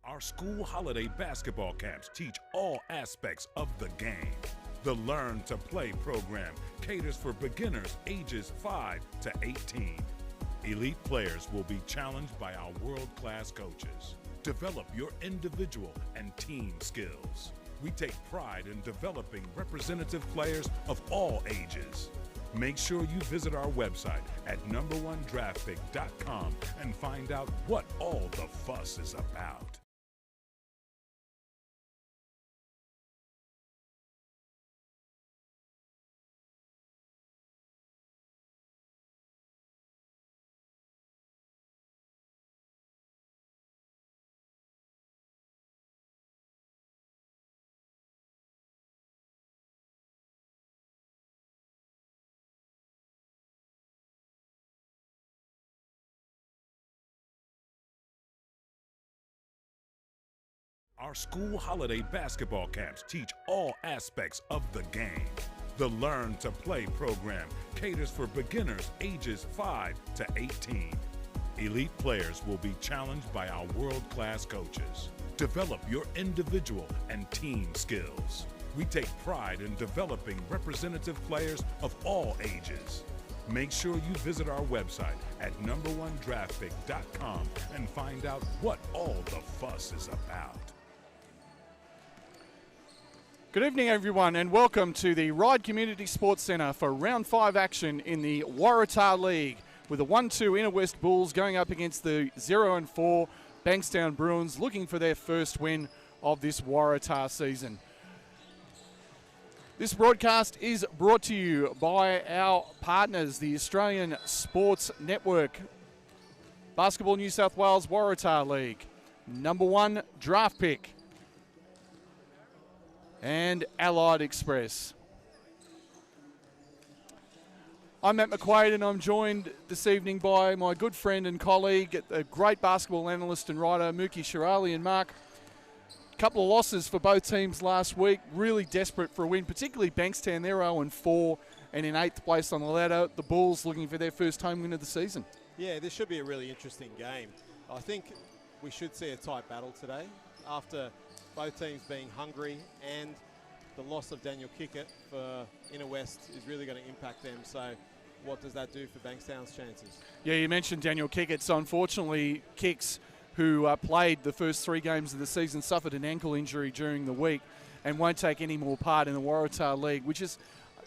Our school holiday basketball camps teach all aspects of the game. The Learn to Play program caters for beginners ages 5 to 18. Elite players will be challenged by our world-class coaches. Develop your individual and team skills. We take pride in developing representative players of all ages. Make sure you visit our website at number1draftpick.com and find out what all the fuss is about. Our school holiday basketball camps teach all aspects of the game. The Learn to Play program caters for beginners ages 5 to 18. Elite players will be challenged by our world-class coaches. Develop your individual and team skills. We take pride in developing representative players of all ages. Make sure you visit our website at number1draftpick.com and find out what all the fuss is about. Good evening, everyone, and welcome to the Ryde Community Sports Centre for Round 5 action in the Waratah League, with the 1-2 Inner West Bulls going up against the 0-4 Bankstown Bruins, looking for their first win of this Waratah season. This broadcast is brought to you by our partners, the Australian Sports Network, Basketball New South Wales Waratah League, Number 1 Draft Pick, and Allied Express. I'm Matt McQuaid, and I'm joined this evening by my good friend and colleague, a great basketball analyst and writer, Mookie Shirali. And Mark, a couple of losses for both teams last week, really desperate for a win, particularly Bankstown. They're 0-4 and in 8th place on the ladder. The Bulls looking for their first home win of the season. Yeah, this should be a really interesting game. I think we should see a tight battle today after both teams being hungry, and the loss of Daniel Kickett for Inner West is really going to impact them. So what does that do for Bankstown's chances? Yeah, you mentioned Daniel Kickett. So unfortunately, Kicks, who played the first 3 games of the season, suffered an ankle injury during the week and won't take any more part in the Waratah League, which is,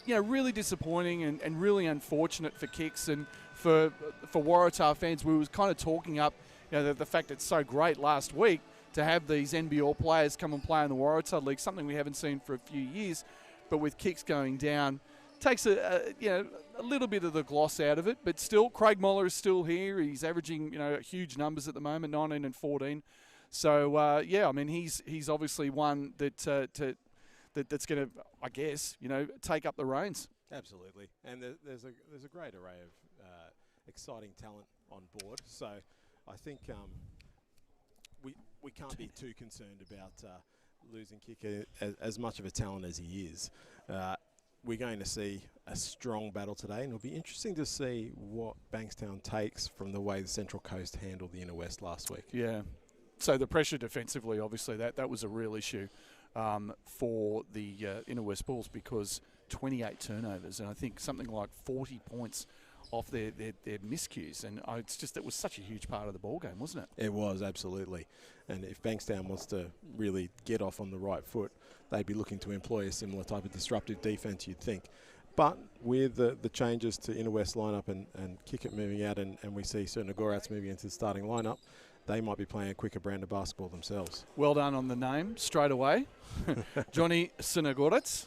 you know, really disappointing and really unfortunate for Kicks and for Waratah fans. We were kind of talking up, you know, the fact it's so great last week to have these NBL players come and play in the Waratah League, something we haven't seen for a few years. But with Kicks going down, takes a little bit of the gloss out of it. But still, Craig Moller is still here. He's averaging, you know, huge numbers at the moment, 19 and 14. So yeah, I mean, he's obviously one that's going to, I guess, you know, take up the reins. Absolutely, and there's a great array of exciting talent on board. So I think we can't be too concerned about losing Kicker as much of a talent as he is. We're going to see a strong battle today, and it'll be interesting to see what Bankstown takes from the way the Central Coast handled the Inner West last week. Yeah, so the pressure defensively, obviously, that was a real issue for the Inner West Bulls, because 28 turnovers, and I think something like 40 points off their miscues, and it was such a huge part of the ball game, wasn't it? It was, absolutely. And if Bankstown wants to really get off on the right foot, they'd be looking to employ a similar type of disruptive defense, you'd think. But with the changes to Inner West lineup and Kickett moving out, and we see certain Agorats moving into the starting lineup, they might be playing a quicker brand of basketball themselves. Well done on the name straight away. Johnny Sinagorets,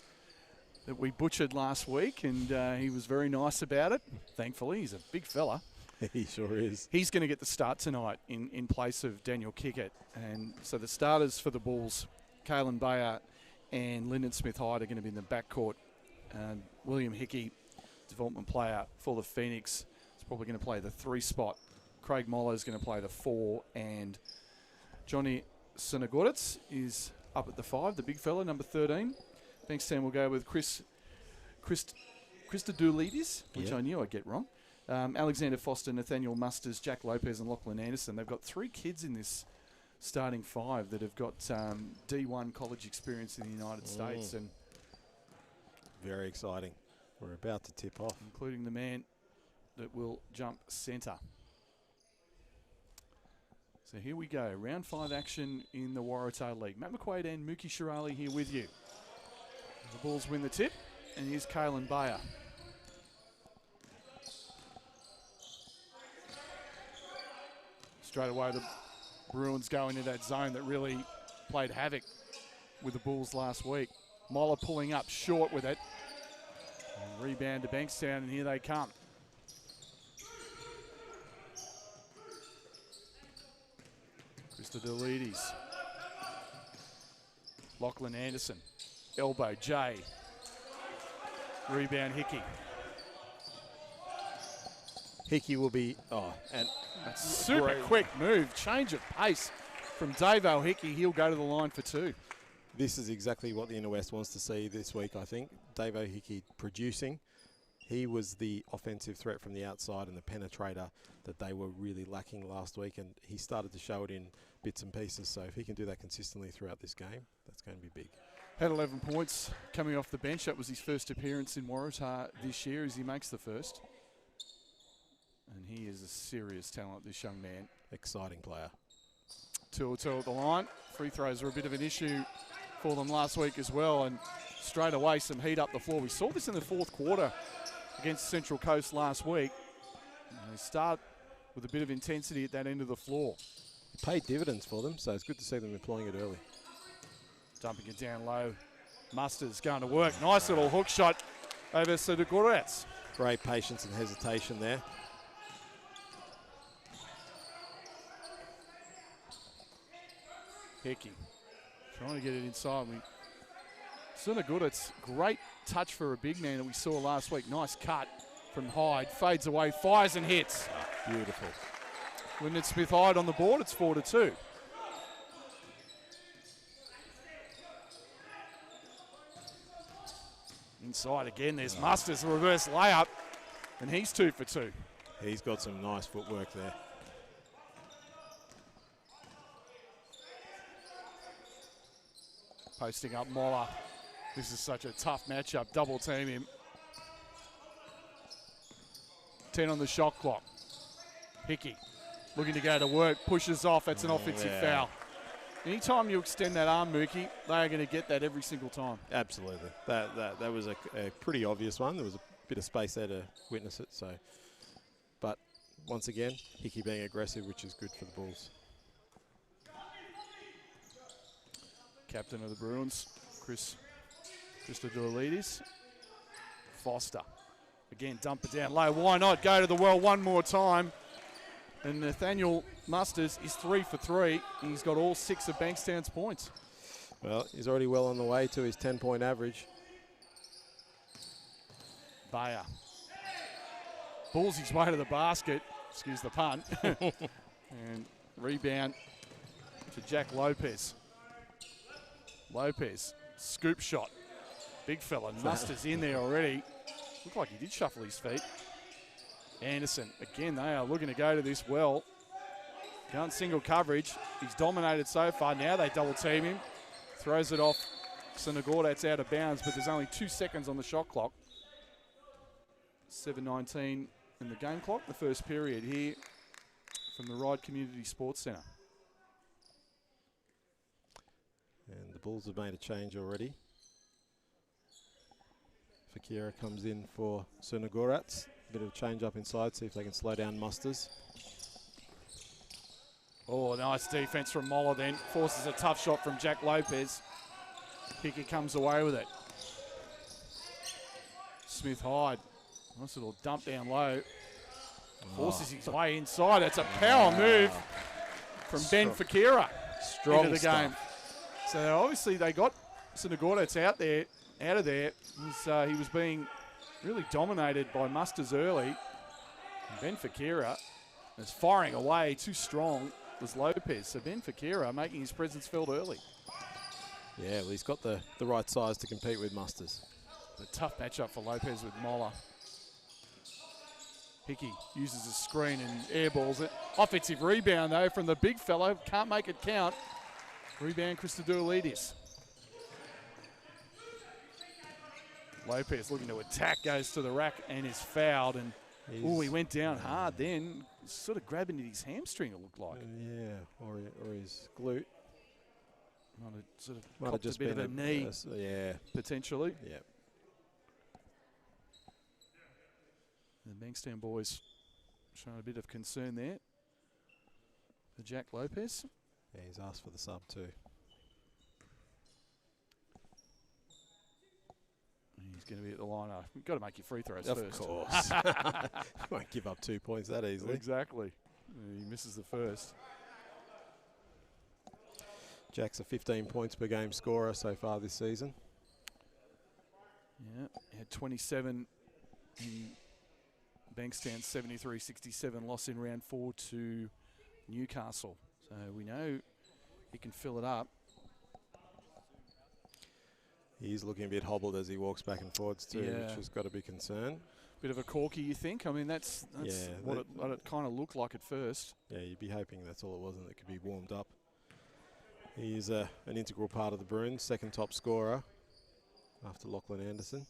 that we butchered last week, and he was very nice about it. Thankfully, he's a big fella. He sure is. He's going to get the start tonight in place of Daniel Kickett. And so the starters for the Bulls, Kalen Bayard and Lyndon Smith-Hyde, are going to be in the backcourt. William Hickey, development player for the Phoenix, is probably going to play the 3 spot. Craig Moller is going to play the 4, and Johnny Sinagorets is up at the 5, the big fella, number 13. Bankstown will go with Christodoulidis, which I knew I'd get wrong. Alexander Foster, Nathaniel Musters, Jack Lopez and Lachlan Anderson. They've got 3 kids in this starting 5 that have got D1 college experience in the United States, and very exciting. We're about to tip off. Including the man that will jump centre. So here we go, round 5 action in the Waratah League. Matt McQuaid and Mookie Shirali here with you. The Bulls win the tip, and here's Kalen Bayer. Straight away, the Bruins go into that zone that really played havoc with the Bulls last week. Moller pulling up short with it. And rebound to Bankstown, and here they come. Christodoulides. Lachlan Anderson. Elbow, Jay. Rebound, Hickey. Hickey will be, and that's super quick move. Change of pace from Davo Hickey. He'll go to the line for 2. This is exactly what the Inner West wants to see this week, I think. Davo Hickey producing. He was the offensive threat from the outside and the penetrator that they were really lacking last week, and he started to show it in bits and pieces. So if he can do that consistently throughout this game, that's going to be big. Had 11 points coming off the bench. That was his first appearance in Waratah this year as he makes the first. And he is a serious talent, this young man. Exciting player. 2-2 at the line. Free throws were a bit of an issue for them last week as well, and straight away some heat up the floor. We saw this in the 4th quarter against Central Coast last week. And they start with a bit of intensity at that end of the floor. It paid dividends for them, so it's good to see them employing it early. Dumping it down low. Musters going to work. Nice little hook shot over Sudogorets. Great patience and hesitation there. Hickey trying to get it inside. Sudogorets, great touch for a big man that we saw last week. Nice cut from Hyde. Fades away, fires and hits. Beautiful. Lyndon Smith Hyde on the board. It's 4-2. Inside again, there's Musters, a reverse layup, and he's 2 for 2. He's got some nice footwork there. Posting up Moller. This is such a tough matchup. Double team him. 10 on the shot clock. Hickey looking to go to work, pushes off. That's an offensive foul. Anytime you extend that arm, Mookie, they are going to get that every single time. Absolutely. That was a pretty obvious one. There was a bit of space there to witness it. So, but once again, Hickey being aggressive, which is good for the Bulls. Captain of the Bruins, Christodoulides. Foster. Again, dump it down low. Why not go to the well one more time? And Nathaniel Musters is 3 for 3. He's got all 6 of Bankstown's points. Well, he's already well on the way to his 10-point average. Bayer. Pulls his way to the basket. Excuse the pun. And rebound to Jack Lopez. Lopez, scoop shot. Big fella. Musters in there already. Looked like he did shuffle his feet. Anderson, again, they are looking to go to this well. Can't single coverage. He's dominated so far. Now they double team him. Throws it off. Sudogorets out of bounds, but there's only 2 seconds on the shot clock. 7:19 in the game clock, the first period here from the Ryde Community Sports Centre. And the Bulls have made a change already. Fakira comes in for Sudogorets. Bit of change up inside, see if they can slow down Musters. Oh, nice defense from Moller then. Forces a tough shot from Jack Lopez. Hickey comes away with it. Smith Hyde. Nice little dump down low. Forces his way inside. It's a power move from Ben Fakira into the game. So obviously they got Sudogorets out of there. He was being really dominated by Musters early. And Ben Fakira is firing away. Too strong was Lopez. So Ben Fakira making his presence felt early. Yeah, well, he's got the right size to compete with Musters. A tough matchup for Lopez with Moller. Hickey uses a screen and airballs it. Offensive rebound, though, from the big fellow. Can't make it count. Rebound, Christodoulidis. Lopez looking to attack, goes to the rack and is fouled. And he went down hard then. Sort of grabbing at his hamstring, it looked like. Yeah, or his glute. Might have just been a knee, yeah, potentially. Yeah. The Bankstown boys showing a bit of concern there for Jack Lopez. Yeah, he's asked for the sub too. He's going to be at the line. You've got to make your free throws first. Of course. Won't give up 2 points that easily. Exactly. He misses the first. Jack's a 15 points per game scorer so far this season. Yeah, he had 27 in Bankstown's 73-67 loss in round 4 to Newcastle. So we know he can fill it up. He's looking a bit hobbled as he walks back and forwards too, which has got to be concerned. Bit of a corky, you think? I mean, that's what it kind of looked like at first. Yeah, you'd be hoping that's all it was and it could be warmed up. He is an integral part of the Bruins, second top scorer after Lachlan Anderson.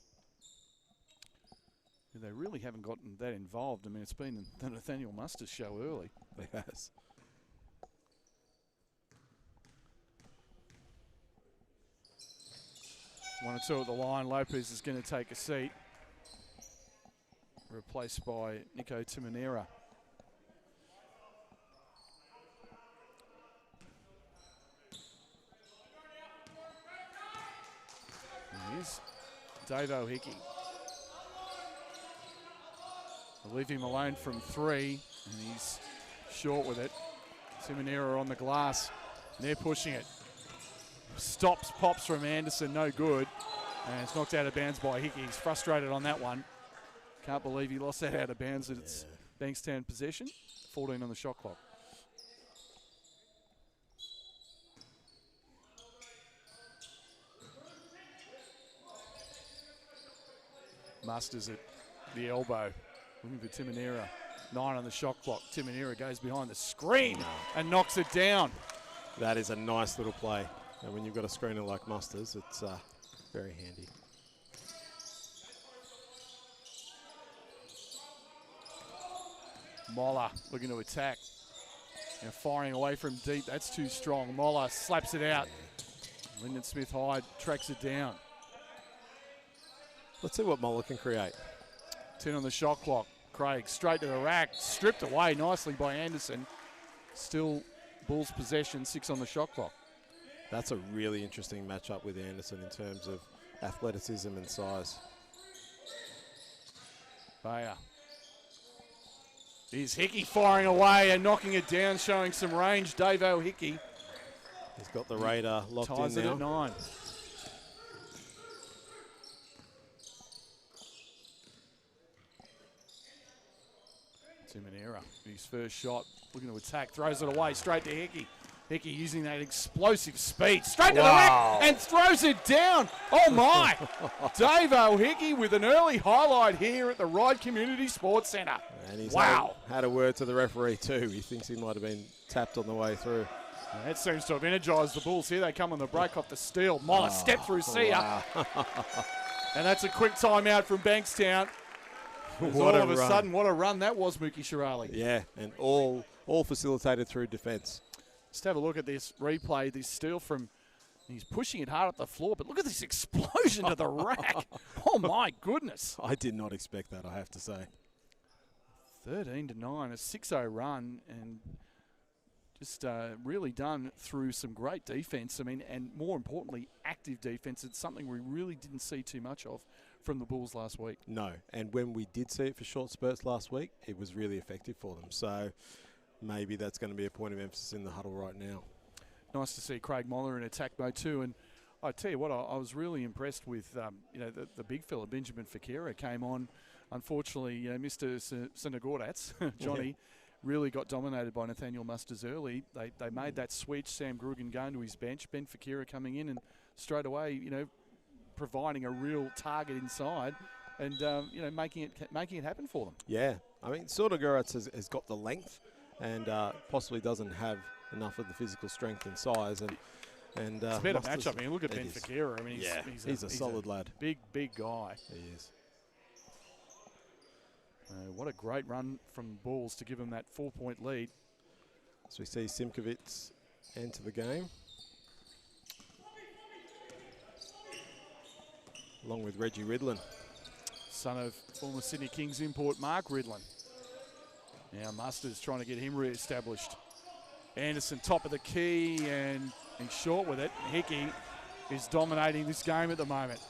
They really haven't gotten that involved. I mean, it's been the Nathaniel Musters show early. It has. One or two at the line. Lopez is going to take a seat. Replaced by Nico Timonera. Here's Davo Hickey. They'll leave him alone from 3, and he's short with it. Timonera on the glass, and they're pushing it. Stops, pops from Anderson, no good. And it's knocked out of bounds by Hickey. He's frustrated on that one. Can't believe he lost that out of bounds. It's Bankstown possession. 14 on the shot clock. Musters at the elbow. Looking for Timonera. 9 on the shot clock. Timonera goes behind the screen and knocks it down. That is a nice little play. And when you've got a screener like Musters, it's very handy. Moller looking to attack. Now firing away from deep. That's too strong. Moller slaps it out. Lyndon Smith-Hyde tracks it down. Let's see what Moller can create. 10 on the shot clock. Craig straight to the rack. Stripped away nicely by Anderson. Still Bulls possession. 6 on the shot clock. That's a really interesting matchup with Anderson in terms of athleticism and size. Bayer. Here's Hickey firing away and knocking it down, showing some range. Davo Hickey. He's got the radar locked in now. Ties it at 9. Timonera, his first shot, looking to attack, throws it away straight to Hickey. Hickey using that explosive speed, straight to the rack and throws it down. Oh my! Davo Hickey with an early highlight here at the Ryde Community Sports Centre. And he's had a word to the referee too. He thinks he might have been tapped on the way through. That seems to have energised the Bulls. Here they come on the break off the steal. Moller step through Sia. And that's a quick timeout from Bankstown. All of a sudden, what a run that was, Mookie Shirali. Yeah, and all facilitated through defence. Just have a look at this replay, this steal from, he's pushing it hard up the floor, but look at this explosion to the rack. Oh my goodness. I did not expect that, I have to say. 13-9, a 6-0 run, and just really done through some great defence. I mean, and more importantly, active defence. It's something we really didn't see too much of from the Bulls last week. No, and when we did see it for short spurts last week, it was really effective for them. So maybe that's going to be a point of emphasis in the huddle right now. Nice to see Craig Moller in attack mode too. And I tell you what, I was really impressed with the big fella, Benjamin Fakira, came on. Unfortunately, Mr. Synagordats, Johnny, really got dominated by Nathaniel Musters early. They made that switch, Sam Grugan going to his bench, Ben Fakira coming in and straight away, providing a real target inside. and you know, making it happen for them. Yeah, I mean, Sordoguratz has got the length, and possibly doesn't have enough of the physical strength and size, and it's a better matchup. I mean, look at Ben Fakira. I mean, he's a solid lad. Big guy. He is. What a great run from Bulls to give him that 4-point lead. So we see Simkovic enter the game, along with Reggie Ridlin, son of former Sydney Kings import Mark Ridlin. Now Mustard's trying to get him re-established. Anderson top of the key, and he's short with it. Hickey is dominating this game at the moment.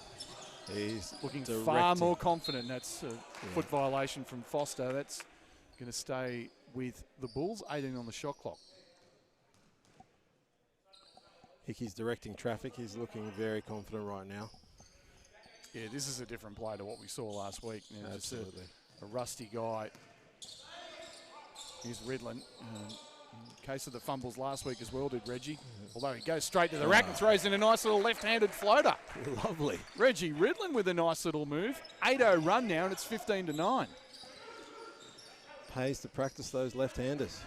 He's looking far more confident. That's a foot violation from Foster. That's going to stay with the Bulls. 18 on the shot clock. Hickey's directing traffic. He's looking very confident right now. Yeah, this is a different play to what we saw last week. You know, absolutely. Just a rusty guy. Here's Ridlin. In case of the fumbles last week as well, did Reggie. Although he goes straight to the rack and throws in a nice little left-handed floater. Lovely. Reggie Ridlin with a nice little move. 8-0 run now, and it's 15-9. Pays to practice those left-handers.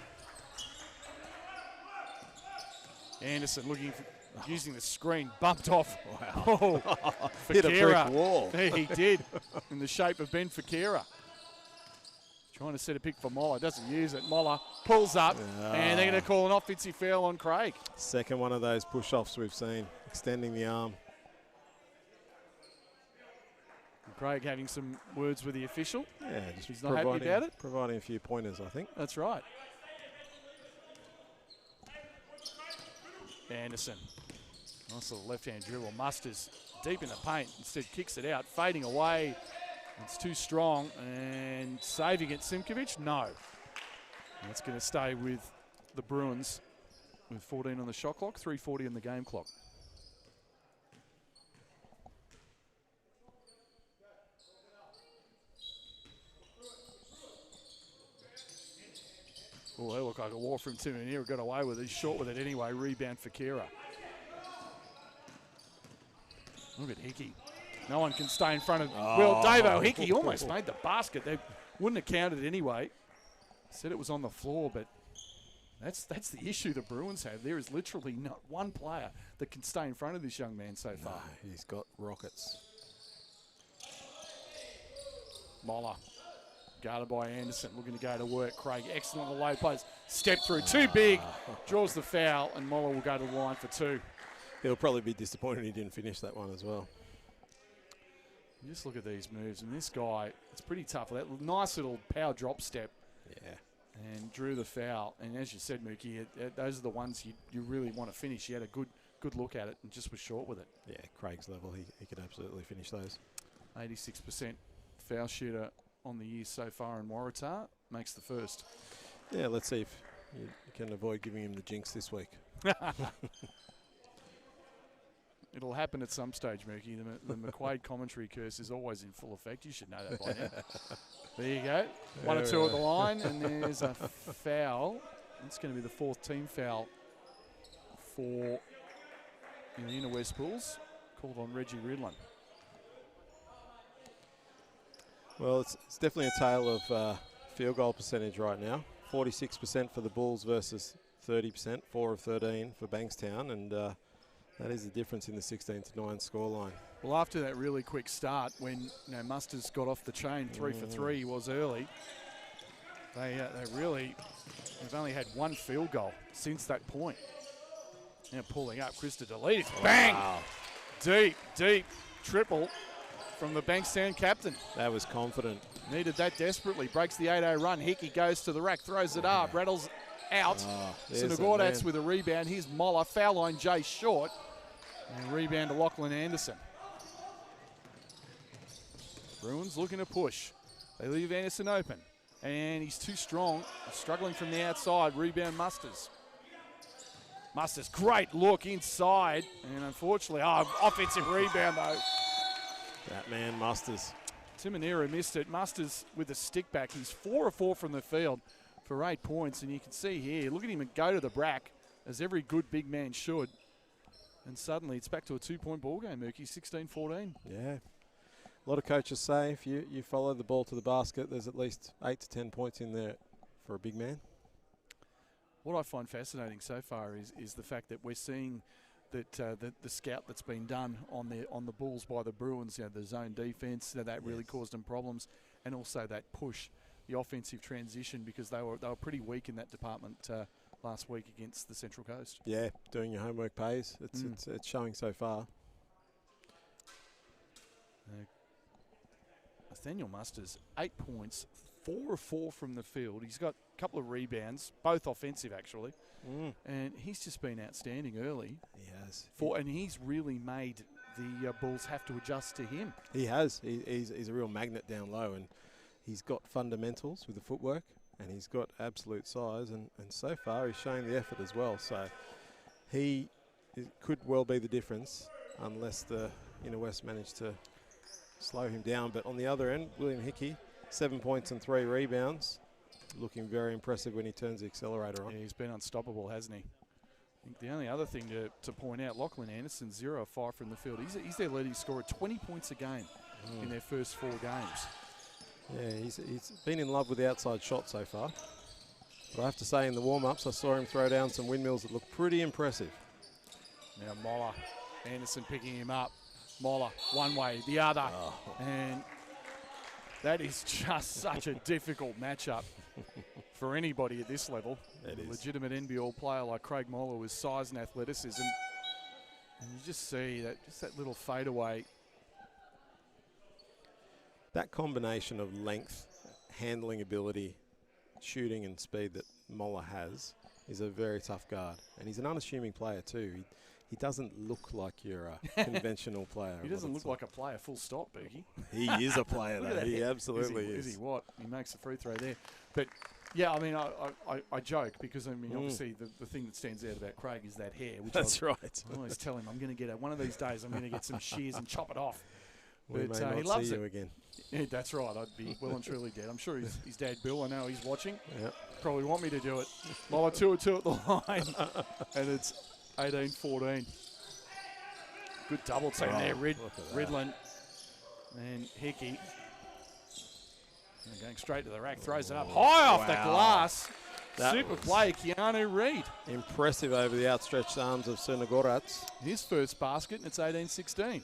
Anderson looking for, using the screen, bumped off. Wow. Oh, hit a brick wall. Yeah, he did, in the shape of Ben Fakira. Trying to set a pick for Moller, doesn't use it. Moller pulls up, and they're going to call an offensive foul on Craig. Second one of those push-offs we've seen, extending the arm. And Craig having some words with the official. Yeah, just he's not happy about it. Providing a few pointers, I think. That's right. Anderson, nice little left-hand dribble. Musters deep in the paint, instead kicks it out, fading away. It's too strong, and saving it, Simkovic? No. That's going to stay with the Bruins with 14 on the shot clock, 3:40 on the game clock. Oh, that looked like a war from Tim O'Neill. Got away with it. He's short with it anyway. Rebound for Kira. Look at Hickey. No one can stay in front of Will Davo. Hickey almost made the basket. They wouldn't have counted anyway. Said it was on the floor, but that's the issue the Bruins have. There is literally not one player that can stay in front of this young man so far. No, he's got rockets. Moller, guarded by Anderson, looking to go to work. Craig, excellent on the low post. Step through, too big. Draws the foul, and Moller will go to the line for two. He'll probably be disappointed he didn't finish that one as well. Just look at these moves, and this guy, it's pretty tough. That nice little power drop step. Yeah. And drew the foul. And as you said, Mookie, those are the ones you really want to finish. He had a good look at it and just was short with it. Yeah, Craig's level, he could absolutely finish those. 86% foul shooter on the year so far in Waratah. Makes the first. Yeah, let's see if you can avoid giving him the jinx this week. It'll happen at some stage, Mookie. The McQuaid commentary curse is always in full effect. You should know that by now. There you go. 1 or 2 at the line, and there's a foul. It's going to be the 4th team foul for the Inner West Bulls, called on Reggie Ridlin. Well, it's definitely a tale of field goal percentage right now. 46% for the Bulls versus 30%, 4 of 13 for Bankstown, and that is the difference in the 16-9 scoreline. Well, after that really quick start, when Musters got off the chain, 3 for 3, he was early. They've only had 1 field goal since that point. Now pulling up, Krista Deletis, bang! Wow. Deep triple from the Bankstown captain. That was confident. Needed that desperately. Breaks the 8-0 run. Hickey goes to the rack, throws it up, rattles out. Sinagordats with a rebound. Here's Moller. Foul line, Jay short. And rebound to Lachlan Anderson. Bruins looking to push. They leave Anderson open. And he's too strong. Struggling from the outside. Rebound Musters. Musters, great look inside. And unfortunately, offensive rebound though. That man Musters. Timonero missed it. Musters with a stick back. He's 4 of 4 from the field for 8 points. And you can see here, look at him go to the brack, as every good big man should. And suddenly it's back to a 2-point ball game, Mookie, 16-14. Yeah. A lot of coaches say if you follow the ball to the basket, there's at least 8 to 10 points in there for a big man. What I find fascinating so far is the fact that we're seeing that the scout that's been done on the Bulls by the Bruins, the zone defense, that really caused them problems, and also that push, the offensive transition, because they were pretty weak in that department last week against the Central Coast. Yeah, doing your homework pays. It's showing so far. Nathaniel Musters, 8 points, 4 of 4 from the field. He's got a couple of rebounds, both offensive actually, and he's just been outstanding early. He has. And he's really made the Bulls have to adjust to him. He has. He's a real magnet down low, and he's got fundamentals with the footwork, and he's got absolute size, and so far he's showing the effort as well. So he could well be the difference unless the Inner West manage to slow him down. But on the other end, William Hickey, 7 points and 3 rebounds. Looking very impressive when he turns the accelerator on. Yeah, he's been unstoppable, hasn't he? I think the only other thing to point out, Lachlan Anderson, 0 of 5 from the field. He's their leading scorer, 20 points a game in their first 4 games. Yeah, he's been in love with the outside shot so far. But I have to say, in the warm-ups, I saw him throw down some windmills that look pretty impressive. Now Moller, Anderson picking him up. Moller, one way, the other. And that is just such a difficult matchup for anybody at this level. It is. Legitimate NBL player like Craig Moller with size and athleticism. And you just see that little fadeaway. That combination of length, handling ability, shooting and speed that Moller has is a very tough guard. And he's an unassuming player too. He doesn't look like your conventional player. He doesn't look like a player, full stop, Bergie. He is a player, though. He absolutely is. Is he what? He makes a free throw there. But, yeah, I mean, I joke because, I mean, obviously the thing that stands out about Craig is that hair. Which That's right. I always tell him I'm going to get one of these days I'm going to get some shears and chop it off. We But may not he loves see it. you again. Yeah, that's right. I'd be well and truly dead. I'm sure his dad, Bill, I know he's watching. Yep. Probably want me to do it. Moller 2 of 2 at the line. And it's 18-14. Good double team there, Ridlin and Hickey. And going straight to the rack, throws it up high off the glass. Super play, Keanu Reid. Impressive over the outstretched arms of Crnogorats. His first basket, and it's 18-16.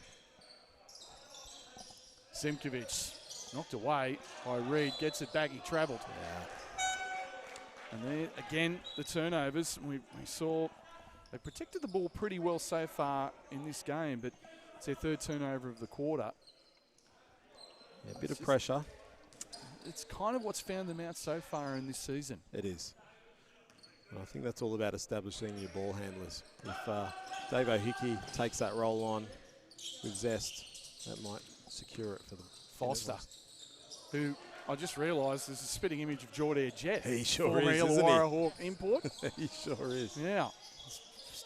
Simkovic knocked away by Reid, gets it back, he travelled. And then again, the turnovers. We saw they protected the ball pretty well so far in this game, but it's their 3rd turnover of the quarter. Yeah, a bit of pressure. It's kind of what's found them out so far in this season. It is. And I think that's all about establishing your ball handlers. If Davo Hickey takes that role on with zest, that might secure it for them. Foster, who I just realised is a spitting image of Jordan Jet. He sure former is, isn't Illawarra Hawk import. He sure is. Yeah.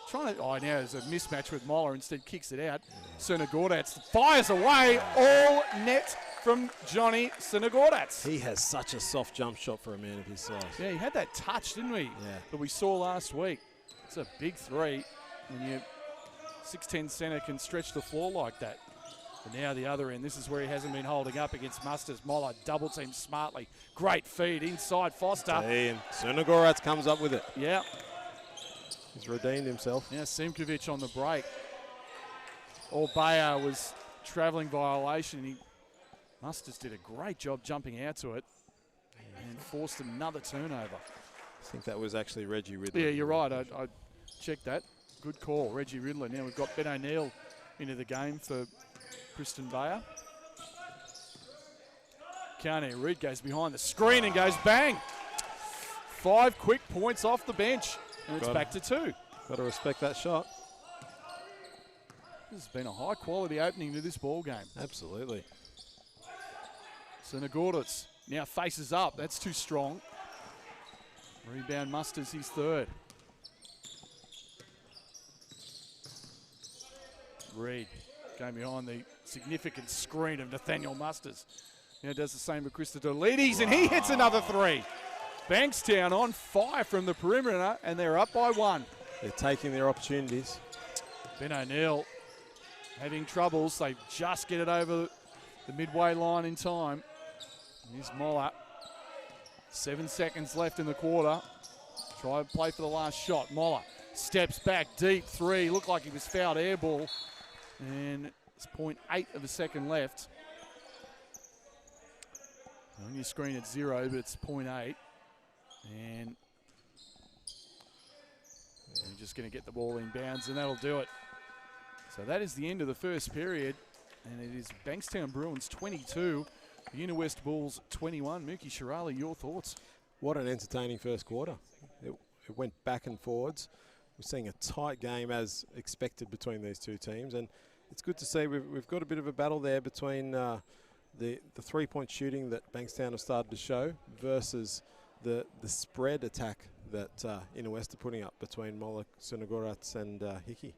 Trying to, now there's a mismatch with Moller, instead kicks it out. Crnogorats fires away, all net from Johnny Crnogorats. He has such a soft jump shot for a man of his size. Yeah, he had that touch, didn't we? Yeah. That we saw last week. It's a big 3 when you 6'10" centre can stretch the floor like that. But now the other end, this is where he hasn't been holding up against Musters. Moller double team smartly. Great feed inside Foster. And Crnogorats comes up with it. Yeah. He's redeemed himself. Now Simkovic on the break. Bayer was travelling violation. Musters did a great job jumping out to it and forced another turnover. I think that was actually Reggie Ridley. Yeah, you're right. I checked that. Good call, Reggie Ridley. Now we've got Ben O'Neill into the game for Kristen Bayer. Keanu Reid goes behind the screen and goes bang. 5 quick points off the bench. And it's back to 2. Got to respect that shot. This has been a high-quality opening to this ball game. Absolutely. Crnogorats now faces up. That's too strong. Rebound Musters his 3rd. Reid going behind the significant screen of Nathaniel Musters. Now does the same with Christodoulides, and he hits another 3. Bankstown on fire from the perimeter, and they're up by 1. They're taking their opportunities. Ben O'Neill having troubles. They just get it over the midway line in time. Here's Moller. 7 seconds left in the quarter. Try to play for the last shot. Moller steps back deep, 3. Looked like he was fouled air ball. And it's 0.8 of a second left. On your screen it's 0, but it's 0.8. And we're just going to get the ball in bounds, and that'll do it. So that is the end of the first period. And it is Bankstown Bruins 22, Uni West Bulls 21. Mookie Shirali, your thoughts? What an entertaining first quarter. It went back and forwards. We're seeing a tight game as expected between these two teams, and it's good to see we've got a bit of a battle there between the 3-point shooting that Bankstown have started to show versus the spread attack that Inner West are putting up between Moller, Sunagorats and Hickey.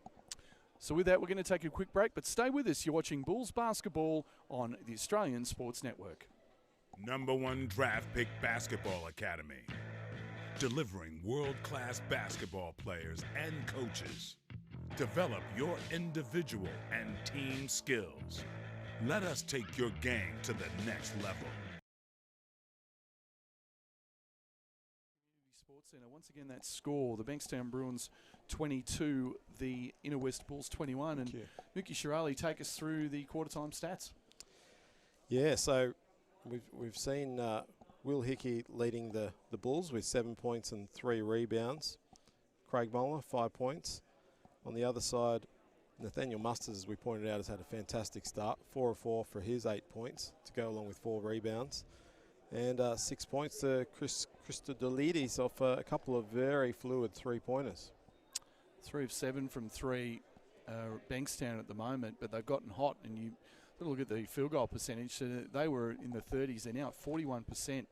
So with that, we're going to take a quick break, but stay with us. You're watching Bulls basketball on the Australian Sports Network. #1 draft pick basketball academy, delivering world-class basketball players and coaches. Develop your individual and team skills. Let us take your game to the next level. Sports Centre. Once again, that score, the Bankstown Bruins 22, the Inner West Bulls 21. And Mookie Shirali, take us through the quarter-time stats. Yeah, so we've seen Will Hickey leading the Bulls with 7 points and 3 rebounds. Craig Moller, 5 points. On the other side, Nathaniel Musters, as we pointed out, has had a fantastic start. 4 of 4 for his 8 points to go along with 4 rebounds. And 6 points to Christodoulides off a couple of very fluid 3-pointers. 3 of 7 from 3 Bankstown at the moment, but they've gotten hot. And you look at the field goal percentage. So they were in the 30s. They're now at 41%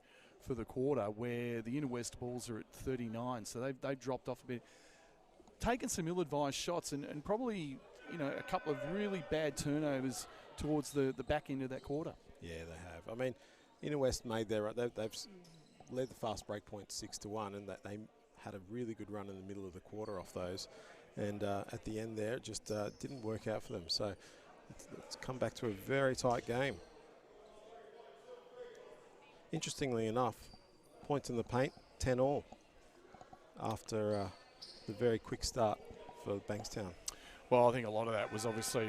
for the quarter, where the Inner West Bulls are at 39. So they've dropped off a bit. Taken some ill-advised shots and probably, a couple of really bad turnovers towards the back end of that quarter. Yeah, they have. I mean, Inner West made they've led the fast break point 6-1, and that they had a really good run in the middle of the quarter off those. And at the end there, it just didn't work out for them. So it's come back to a very tight game. Interestingly enough, points in the paint, 10-all after the very quick start for Bankstown. Well, I think a lot of that was obviously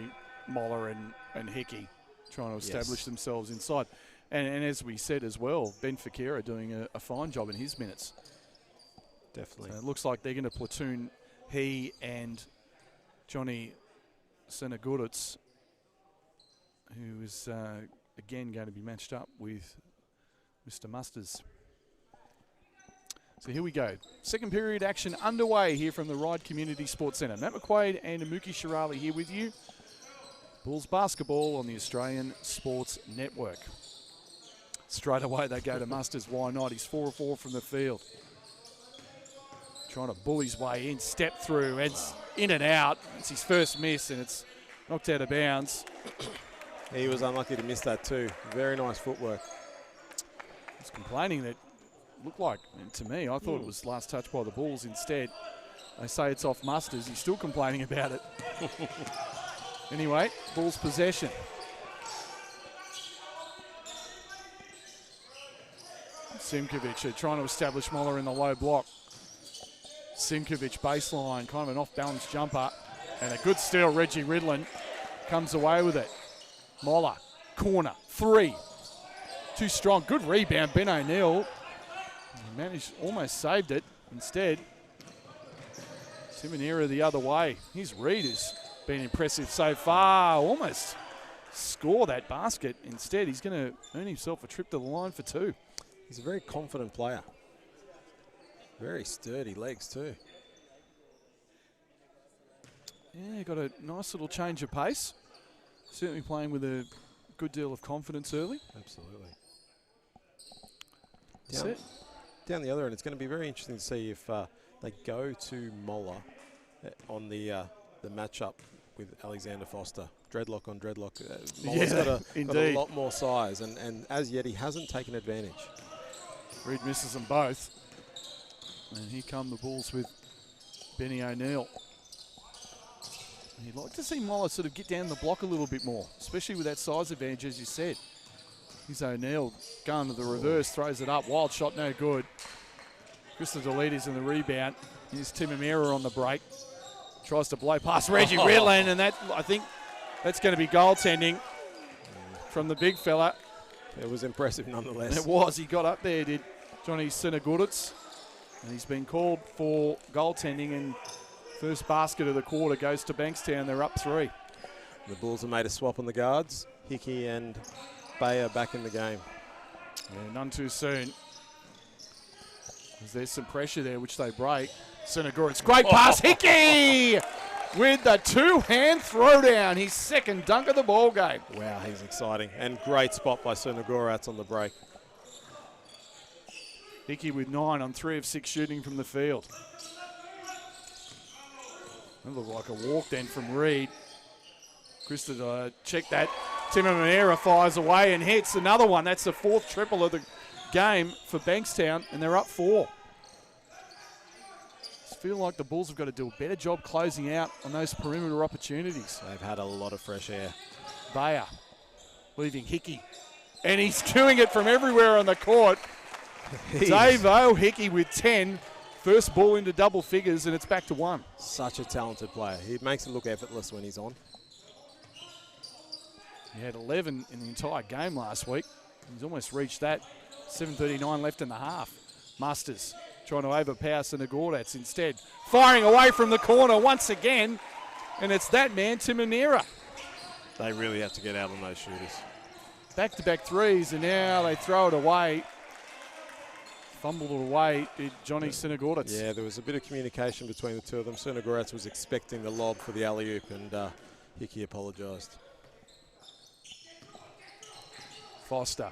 Moller and Hickey trying to establish themselves inside. And as we said as well, Ben Fakira doing a fine job in his minutes. Definitely. So it looks like they're going to platoon he and Johnny Senagurits, who is again going to be matched up with Mr. Musters. So here we go. Second period action underway here from the Ryde Community Sports Centre. Matt McQuaid and Mookie Shirali here with you. Bulls basketball on the Australian Sports Network. Straight away they go to Musters. Why not? He's 4 of 4 from the field. Trying to bull his way in, step through, and in and out. It's his first miss, and it's knocked out of bounds. He was unlucky to miss that too. Very nice footwork. He's complaining that looked like, and to me, I thought it was last touch by the Bulls. Instead, they say it's off Musters. He's still complaining about it. Anyway, Bulls possession. Simkovic trying to establish Moller in the low block. Simkovic baseline, kind of an off-balance jumper. And a good steal, Reggie Ridlin comes away with it. Moller, corner, 3. Too strong, good rebound, Ben O'Neill. He managed, almost saved it. Instead, Timonera the other way. His read has been impressive so far. Almost score that basket. Instead, he's going to earn himself a trip to the line for 2. He's a very confident player. Very sturdy legs too. Yeah, got a nice little change of pace. Certainly playing with a good deal of confidence early. Absolutely. Down the other end, it's going to be very interesting to see if they go to Moller on the matchup with Alexander Foster. Dreadlock on dreadlock. Moller's got a lot more size, and as yet he hasn't taken advantage. Reed misses them both. And here come the Bulls with Benny O'Neill. You'd like to see Moller sort of get down the block a little bit more, especially with that size advantage, as you said. Here's O'Neill going to the reverse, throws it up. Wild shot, no good. Krista Delides in the rebound. Here's Tim Amira on the break. Tries to blow past Reggie Redland, and that, I think that's going to be goaltending from the big fella. It was impressive nonetheless. It was. He got up there, did Johnny Sinagudits. And he's been called for goaltending, and first basket of the quarter goes to Bankstown. They're up 3. The Bulls have made a swap on the guards. Hickey and Bayer back in the game. Yeah, none too soon. There's some pressure there, which they break. Sinagudits, great pass. Hickey with the two-hand throwdown. His second dunk of the ball game. Wow, he's exciting. And great spot by Sunagorats on the break. Hickey with 9 on 3 of 6 shooting from the field. That looked like a walk then from Reed. Krista check that. Tim Amira fires away and hits another one. That's the 4th triple of the game for Bankstown, and they're up 4. I feel like the Bulls have got to do a better job closing out on those perimeter opportunities. They've had a lot of fresh air. Bayer leaving Hickey, and he's doing it from everywhere on the court. Dave Hickey with 10. First ball into double figures, and it's back to 1. Such a talented player. He makes it look effortless when he's on. He had 11 in the entire game last week. He's almost reached that. 7:39 left in the half. Masters trying to overpower Sinagudits instead. Firing away from the corner once again, and it's that man, Tim Amira. They really have to get out on those shooters. Back-to-back threes, and now they throw it away. Fumbled it away, did Johnny Sinagudits. Yeah, there was a bit of communication between the two of them. Sinagudits was expecting the lob for the alley-oop, and Hickey apologised. Foster.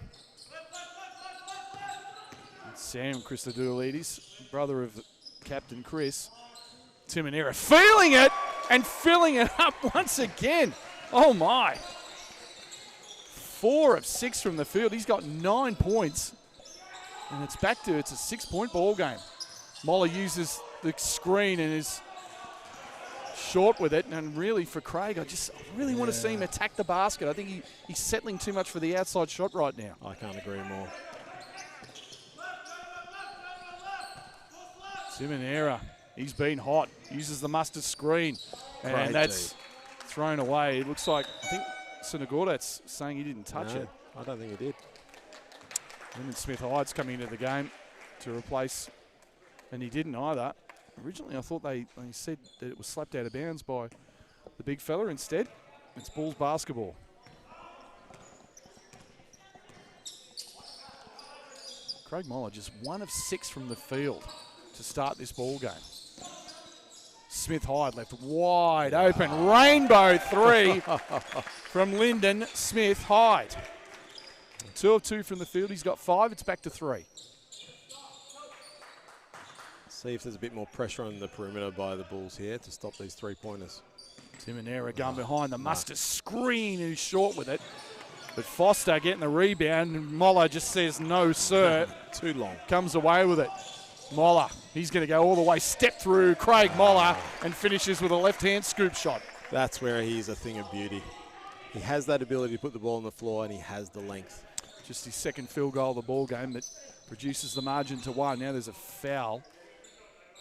Sam Christodoulidis, brother of Captain Chris. Tim Amira feeling it and filling it up once again. Oh my. 4 of 6 from the field. He's got 9 points. And it's a 6-point ball game. Moller uses the screen and is short with it. And really for Craig, I really want to see him attack the basket. I think he's settling too much for the outside shot right now. I can't agree more. Tim Amira, he's been hot. Uses the mustard screen. And that's thrown away. It looks like, I think Sinagudits saying he didn't touch it. I don't think he did. Lyndon Smith-Hyde's coming into the game to replace, and he didn't either. Originally, I thought they said that it was slapped out of bounds by the big fella. Instead, it's Bulls basketball. Craig Moller just 1 of 6 from the field to start this ball game. Smith-Hyde left wide open. Rainbow 3 from Lyndon Smith-Hyde. 2 of 2 from the field. He's got 5. It's back to 3. See if there's a bit more pressure on the perimeter by the Bulls here to stop these 3-pointers. Tim Amira going behind the Mustard screen, who's short with it. But Foster getting the rebound, and Moller just says no, sir. Too long. Comes away with it. Moller, he's going to go all the way, step through Craig Moller, and finishes with a left-hand scoop shot. That's where he's a thing of beauty. He has that ability to put the ball on the floor, and he has the length. Just his second field goal of the ball game that produces the margin to 1. Now there's a foul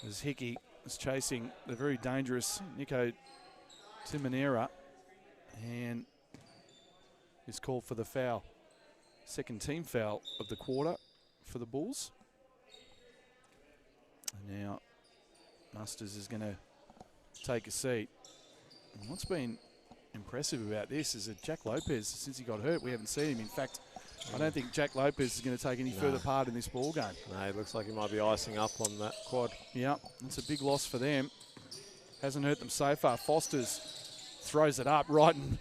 as Hickey is chasing the very dangerous Nico Timonera, and is called for the foul. Second team foul of the quarter for the Bulls. And now Masters is going to take a seat. And what's been impressive about this is that Jack Lopez, since he got hurt, we haven't seen him. In fact, I don't think Jack Lopez is going to take any further part in this ball game. No, it looks like he might be icing up on that quad. Yeah, that's a big loss for them. Hasn't hurt them so far. Fosters throws it up right in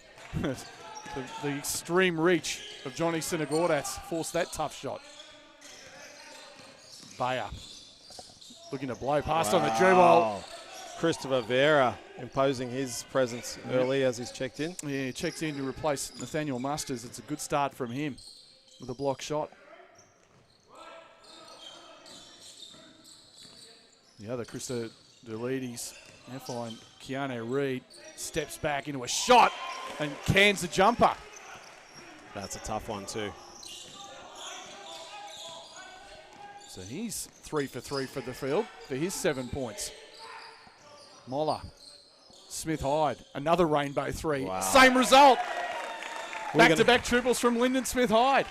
the extreme reach of Johnny Sinagudits forced that tough shot. Bayer looking to blow past on the dribble. Christopher Vera imposing his presence early as he's checked in. Yeah, checked in to replace Nathaniel Masters. It's a good start from him with a block shot. The other Christodoulidis Now find Keanu Reid, steps back into a shot and cans the jumper. That's a tough one too. So he's 3 for 3 for the field for his 7 points. Moller, Smith-Hyde, another rainbow three. Wow. Same result. Back-to-back triples from Lyndon Smith-Hyde.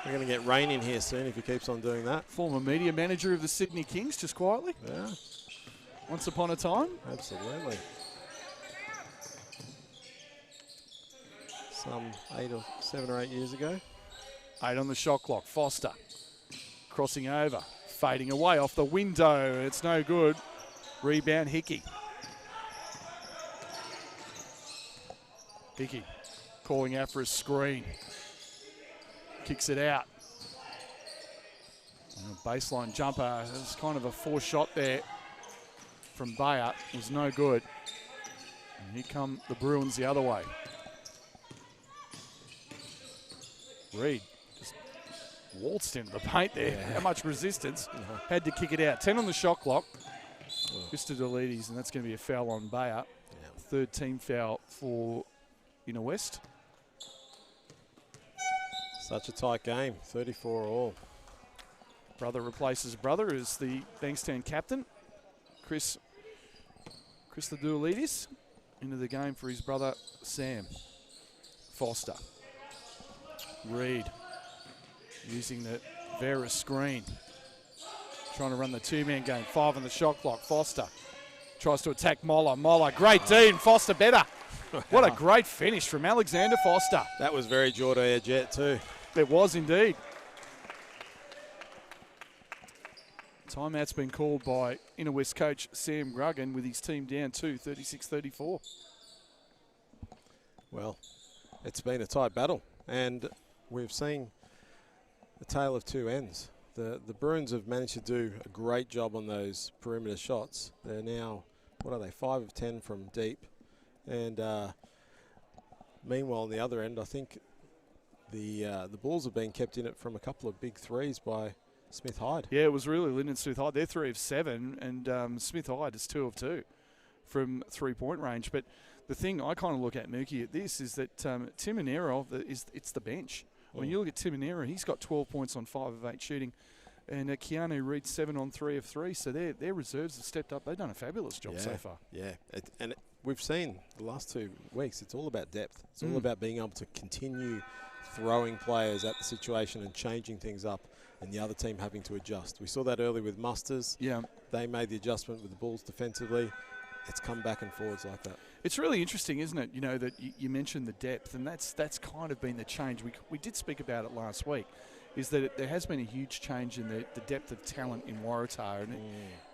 We're going to get rain in here soon if he keeps on doing that. Former media manager of the Sydney Kings, just quietly. Yeah. Once upon a time. Absolutely. Some 7 or 8 years ago. 8 on the shot clock. Foster crossing over, fading away off the window. It's no good. Rebound, Hickey. Hickey calling out for a screen. Kicks it out. And a baseline jumper. It's kind of a forced shot there from Bayer. It was no good. And here come the Bruins the other way. Reid just waltzed into the paint there. Yeah. How much resistance. Had to kick it out. 10 on the shot clock. Mr. Delides, and that's going to be a foul on Bayer. Yeah. Third team foul for Inner West. Such a tight game, 34 all. Brother replaces brother as the Bankstown captain. Chris the Delides into the game for his brother Sam. Foster. Reid using the Vera screen. Trying to run the two-man game. 5 on the shot clock. Foster tries to attack Moller. Moller, great D, and Foster better. What a great finish from Alexander Foster. That was very Jordan Jet too. It was indeed. Timeout's been called by Inner West coach Sam Gruggan with his team down to 36-34. Well, it's been a tight battle, and we've seen a tale of two ends. The Bruins have managed to do a great job on those perimeter shots. They're now, 5 of 10 from deep. And meanwhile, on the other end, I think the Bulls have been kept in it from a couple of big threes by Smith-Hyde. Yeah, it was really Lyndon Smith-Hyde. They're 3 of 7, and Smith-Hyde is 2 of 2 from three-point range. But the thing I kind of look at, Mookie, at this is that Timonero, it's the bench. When you look at Timonero, he's got 12 points on 5 of 8 shooting. And Keanu Reid 7 on 3 of 3. So their reserves have stepped up. They've done a fabulous job so far. Yeah, we've seen the last 2 weeks, it's all about depth. It's all about being able to continue throwing players at the situation and changing things up, and the other team having to adjust. We saw that early with Musters. Yeah. They made the adjustment with the Bulls defensively. It's come back and forwards like that. It's really interesting, isn't it? You know, that you mentioned the depth, and that's kind of been the change. We did speak about it last week, is that there has been a huge change in the depth of talent in Waratah. And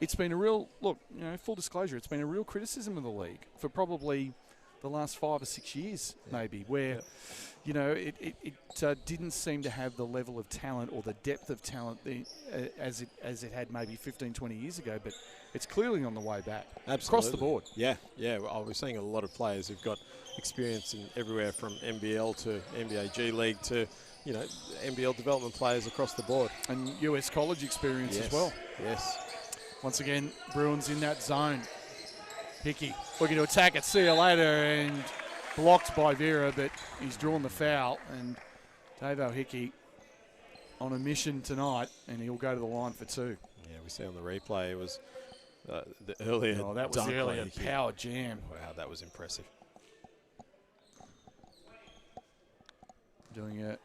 it's been a real, look, you know, full disclosure, it's been a real criticism of the league for probably the last 5 or 6 years, maybe, where, you know, it didn't seem to have the level of talent or the depth of talent as it had maybe 15, 20 years ago, but it's clearly on the way back. Absolutely. Across the board. Yeah. Well, we're seeing a lot of players who've got experience in everywhere from NBL to NBA G League to, you know, NBL development players across the board. And US college experience as well. Yes. Once again, Bruins in that zone. Hickey looking to attack it, see you later, and blocked by Vera, but he's drawn the foul. And Davo Hickey on a mission tonight, and he'll go to the line for 2. Yeah, we see on the replay it was the earlier. Oh, that was the earlier power jam. Wow, that was impressive. Doing a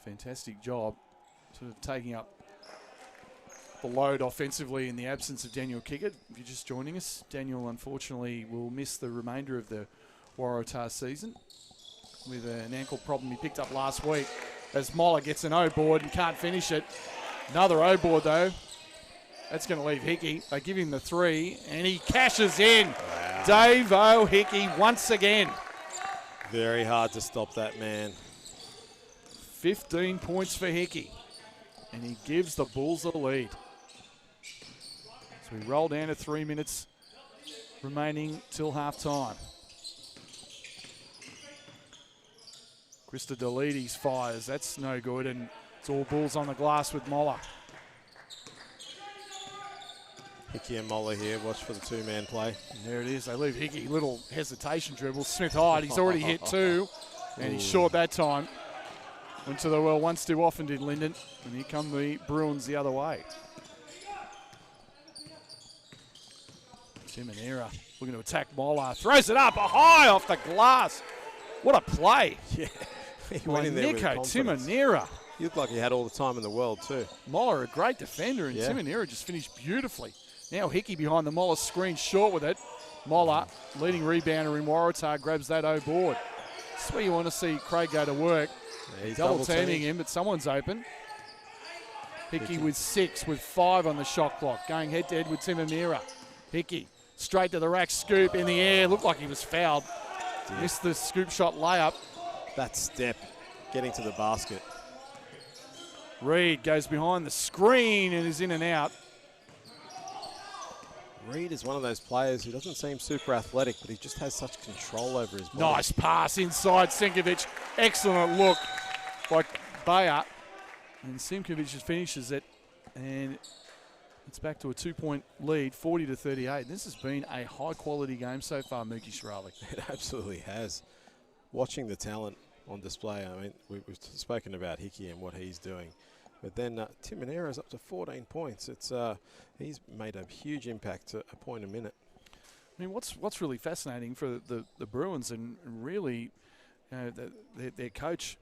fantastic job, sort of taking up the load offensively in the absence of Daniel Kickett. If you're just joining us, Daniel unfortunately will miss the remainder of the Waratah season with an ankle problem he picked up last week as Moller gets an O-board and can't finish it. Another O-board though. That's going to leave Hickey. They give him the 3 and he cashes in. Wow. Davo Hickey once again. Very hard to stop that man. 15 points for Hickey. And he gives the Bulls the lead. So we roll down to 3 minutes remaining till halftime. Krista Delides fires. That's no good, and it's all Bulls on the glass with Moller. Hickey and Moller here. Watch for the two-man play. And there it is. They leave Hickey. Little hesitation dribble. Smith Hyde, he's already hit 2. And he's short that time. Went to the well once too often, did Linden. And here come the Bruins the other way. Timonera looking to attack Moller. Throws it up high off the glass. What a play. Yeah. He went in there with Nico confidence. Timonera. He looked like he had all the time in the world too. Moller, a great defender, and Timonera just finished beautifully. Now Hickey behind the Moller screen, short with it. Moller, leading rebounder in Waratah, grabs that O board. That's where you want to see Craig go to work. Yeah, he's Double teaming him, but someone's open. Hickey with 6, with 5 on the shot clock, going head-to-head with Timonera. Hickey, straight to the rack, scoop in the air. Looked like he was fouled. Missed the scoop shot layup. That step, getting to the basket. Reed goes behind the screen and is in and out. Reed is one of those players who doesn't seem super athletic, but he just has such control over his body. Nice pass inside Simkovic. Excellent look by Bayer. And Simkovic just finishes it. And it's back to a 2-point lead, 40-38. This has been a high-quality game so far, Mookie Shirali. It absolutely has. Watching the talent on display, I mean, we've spoken about Hickey and what he's doing. But then Timonera is up to 14 points. It's he's made a huge impact, a point a minute. I mean, what's really fascinating for the Bruins and really their coach,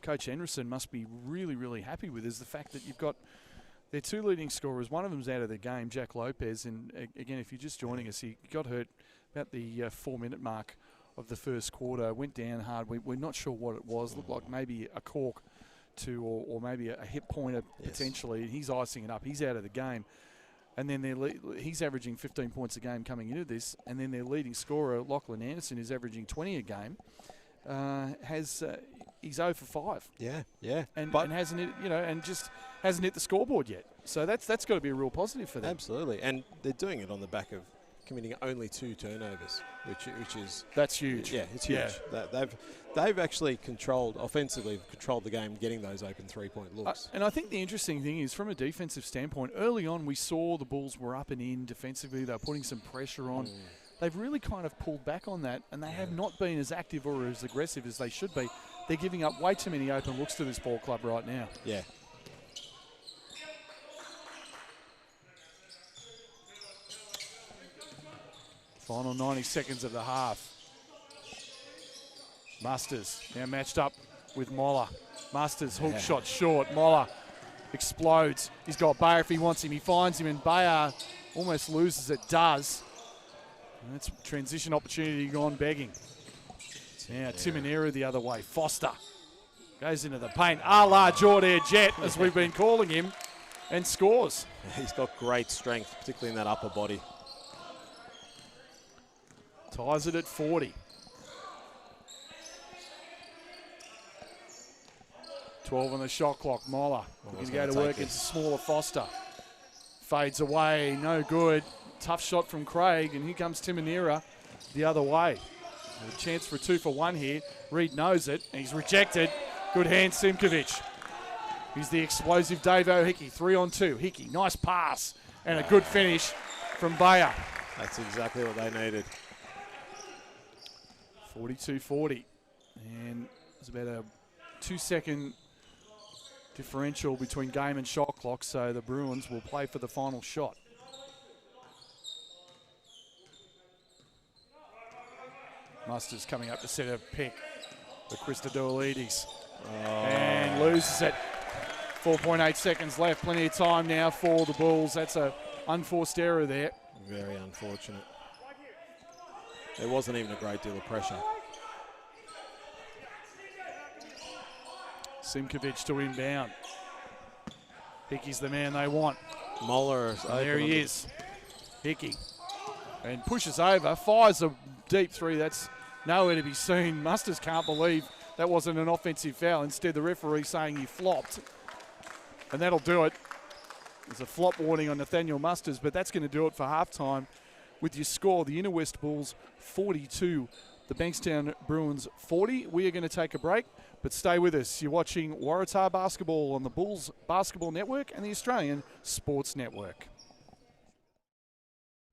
Coach Henderson, must be really, really happy with is the fact that you've got their 2 leading scorers. One of them's out of the game, Jack Lopez. And again, if you're just joining us, he got hurt about the 4-minute mark of the first quarter. Went down hard. We're not sure what it was. Looked like maybe a cork or maybe a hip pointer potentially. He's icing it up. He's out of the game. And then he's averaging 15 points a game coming into this. And then their leading scorer, Lachlan Anderson, is averaging 20 a game. He's 0 for 5. Yeah. And hasn't hit, and just hasn't hit the scoreboard yet. So that's got to be a real positive for them. Absolutely. And they're doing it on the back of committing only 2 turnovers, which is... That's huge. Yeah, it's huge. Yeah. They've actually offensively controlled the game, getting those open 3-point looks. And I think the interesting thing is, from a defensive standpoint, early on we saw the Bulls were up and in defensively. They were putting some pressure on. They've really kind of pulled back on that, and they have not been as active or as aggressive as they should be. They're giving up way too many open looks to this ball club right now. Yeah. Final 90 seconds of the half. Musters now matched up with Moller. Musters hook shot short. Moller explodes. He's got Bayer if he wants him. He finds him, and Bayer almost loses it. Does. And that's transition opportunity gone begging. Now Timonera the other way. Foster goes into the paint. A la Jordan Jet, as we've been calling him, and scores. He's got great strength, particularly in that upper body. Ties it at 40. 12 on the shot clock. Moller looking to go to work into smaller Foster. Fades away, no good. Tough shot from Craig, and here comes Timonera the other way. A chance for a 2-for-1 here. Reed knows it, and he's rejected. Good hand, Simkovic. He's the explosive Davo Hickey. 3-on-2. Hickey, nice pass, and a good finish from Bayer. That's exactly what they needed. 42-40. And there's about a 2-second differential between game and shot clock, so the Bruins will play for the final shot. Musters coming up to set a pick for Christodoulides. And loses it. 4.8 seconds left. Plenty of time now for the Bulls. That's an unforced error there. Very unfortunate. There wasn't even a great deal of pressure. Simkovic to inbound. Hickey's the man they want. Moller is open. There he is. Hickey. And pushes over. Fires a deep 3. That's nowhere to be seen. Musters can't believe that wasn't an offensive foul. Instead, the referee saying he flopped. And that'll do it. There's a flop warning on Nathaniel Musters, but that's going to do it for halftime. With your score, the Inner West Bulls 42, the Bankstown Bruins 40. We are going to take a break, but stay with us. You're watching Waratah Basketball on the Bulls Basketball Network and the Australian Sports Network.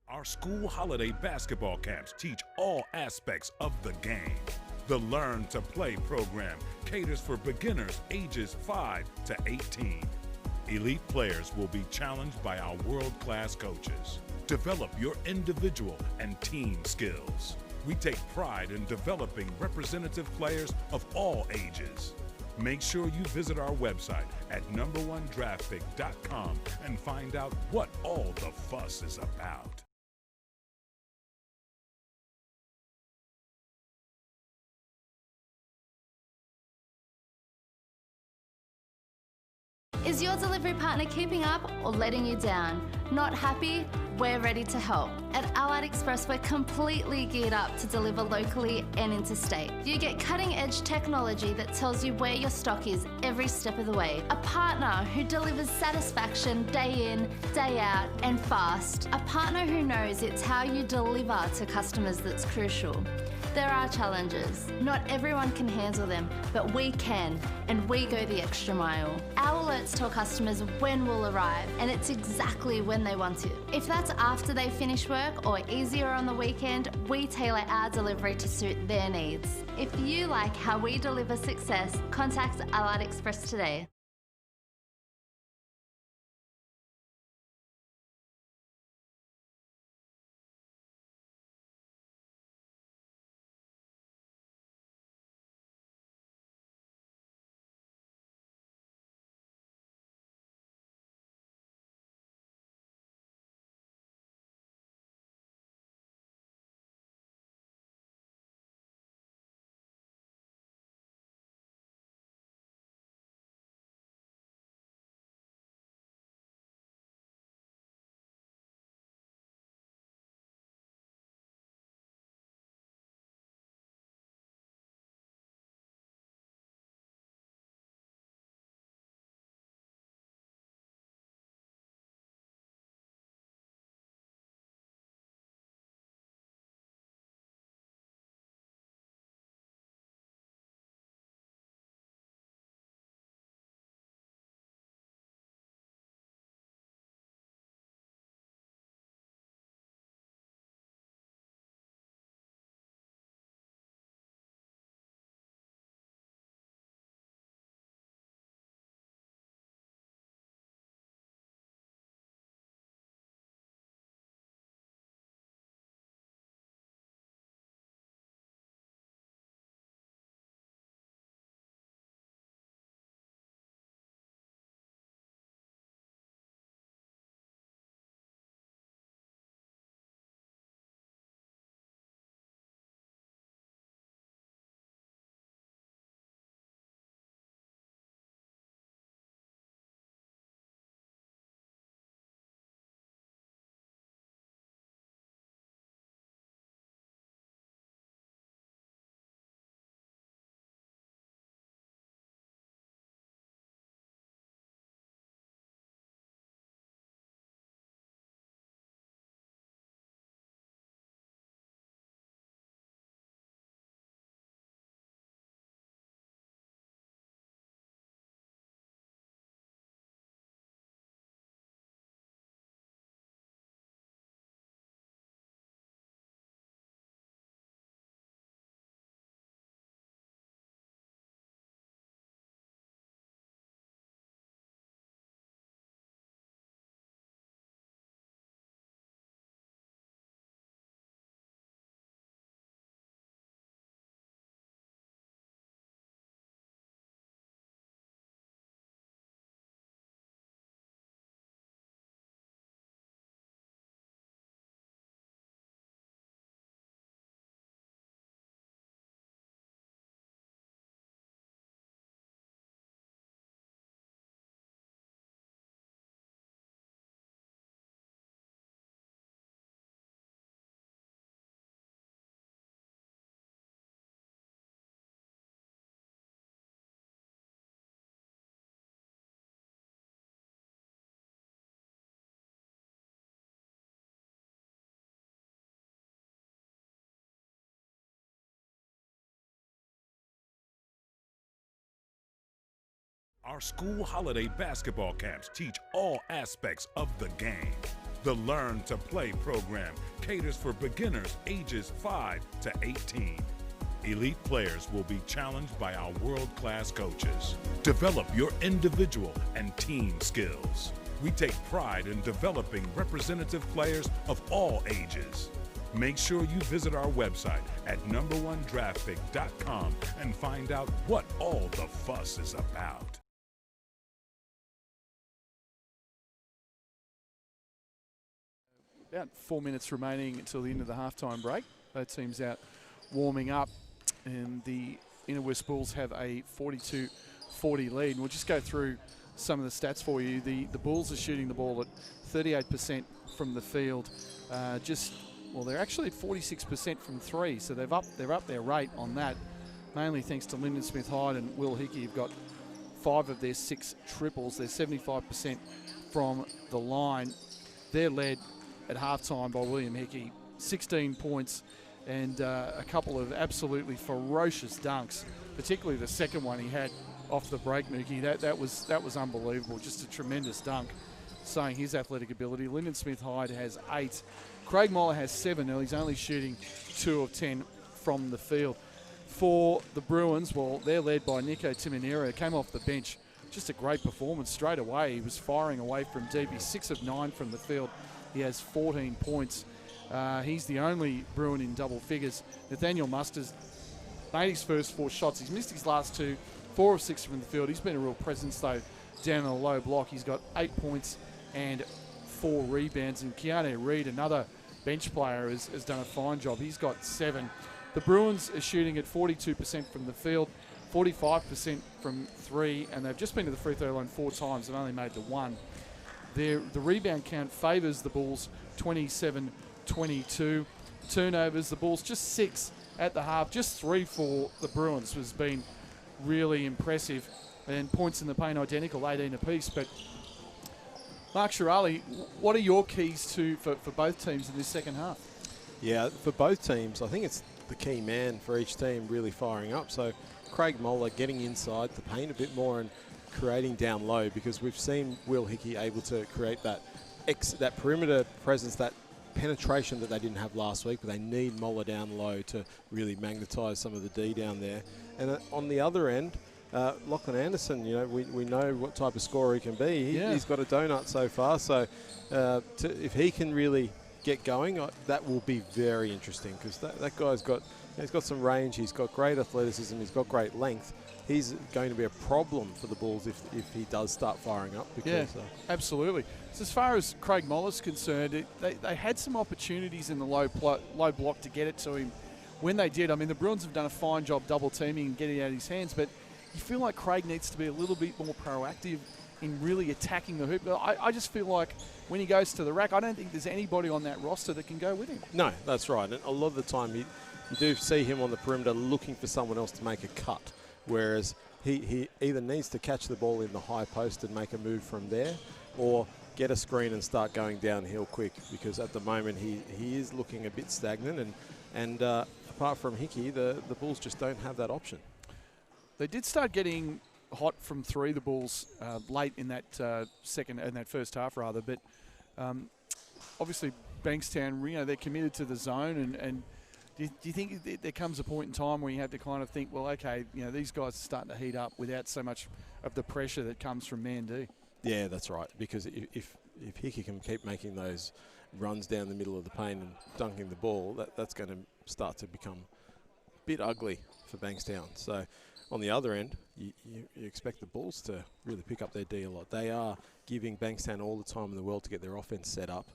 Our school holiday basketball camps teach all aspects of the game. The Learn to Play program caters for beginners ages 5 to 18. Elite players will be challenged by our world-class coaches. Develop your individual and team skills. We take pride in developing representative players of all ages. Make sure you visit our website at number1draftpick.com and find out what all the fuss is about. Is your delivery partner keeping up or letting you down? Not happy? We're ready to help. At Allied Express, we're completely geared up to deliver locally and interstate. You get cutting-edge technology that tells you where your stock is every step of the way. A partner who delivers satisfaction day in, day out, and fast. A partner who knows it's how you deliver to customers that's crucial. There are challenges. Not everyone can handle them, but we can, and we go the extra mile. Our alerts tell customers when we'll arrive, and it's exactly when they want it. If that's after they finish work or easier on the weekend, we tailor our delivery to suit their needs. If you like how we deliver success, contact Allied Express today. Our school holiday basketball camps teach all aspects of the game. The Learn to Play program caters for beginners ages 5 to 18. Elite players will be challenged by our world-class coaches. Develop your individual and team skills. We take pride in developing representative players of all ages. Make sure you visit our website at number1draftpick.com and find out what all the fuss is about. About 4 minutes remaining until the end of the halftime break. Both teams out warming up, and the Inner West Bulls have a 42-40 lead. And we'll just go through some of the stats for you. The Bulls are shooting the ball at 38% from the field. They're actually at 46% from three, so they're up their rate on that, mainly thanks to Lyndon Smith-Hyde and Will Hickey, who've got 5 of their 6 triples. They're 75% from the line. They're led at halftime by William Hickey, 16 points and a couple of absolutely ferocious dunks, particularly the second one he had off the break, Mookie. That was unbelievable, just a tremendous dunk, showing his athletic ability. Lyndon Smith-Hyde has 8. Craig Moller has 7. Now he's only shooting 2 of 10 from the field. For the Bruins, well, they're led by Nico Timonera, who came off the bench. Just a great performance straight away. He was firing away from deep. He's 6 of 9 from the field. He has 14 points. He's the only Bruin in double figures. Nathaniel Musters made his first 4 shots. He's missed his last 2, 4 of 6 from the field. He's been a real presence, though, down in the low block. He's got 8 points and 4 rebounds. And Keanu Reid, another bench player, has done a fine job. He's got 7. The Bruins are shooting at 42% from the field, 45% from 3, and they've just been to the free throw line 4 times. They've only made the 1. The rebound count favours the Bulls 27-22. Turnovers, the Bulls just 6 at the half, just 3 for the Bruins, has been really impressive. And points in the paint identical, 18 apiece. But Mark Shirali, what are your keys for both teams in this second half? Yeah, for both teams, I think it's the key man for each team really firing up. So Craig Moller getting inside the paint a bit more and creating down low, because we've seen Will Hickey able to create that perimeter presence, that penetration that they didn't have last week, but they need Moller down low to really magnetise some of the D down there. And on the other end, Lachlan Anderson, we know what type of scorer he can be. He's got a donut so far, so if he can really get going, that will be very interesting, because that guy's got some range, he's got great athleticism, he's got great length. He's going to be a problem for the Bulls if he does start firing up. Because, absolutely. So as far as Craig Moller's concerned, they had some opportunities in the low block to get it to him. When they did, I mean, the Bruins have done a fine job double teaming and getting it out of his hands, but you feel like Craig needs to be a little bit more proactive in really attacking the hoop. I just feel like when he goes to the rack, I don't think there's anybody on that roster that can go with him. No, that's right. And a lot of the time you do see him on the perimeter looking for someone else to make a cut, whereas he either needs to catch the ball in the high post and make a move from there, or get a screen and start going downhill quick, because at the moment he is looking a bit stagnant, and apart from Hickey, the Bulls just don't have that option. They did start getting hot from 3, the Bulls, late in that first half rather, but obviously Bankstown, they're committed to the zone, and do you think there comes a point in time where you have to kind of think, well, okay, these guys are starting to heat up without so much of the pressure that comes from man D? Yeah, that's right, because if Hickey can keep making those runs down the middle of the paint and dunking the ball, that's going to start to become a bit ugly for Bankstown. So on the other end, you expect the Bulls to really pick up their D a lot. They are giving Bankstown all the time in the world to get their offense set up,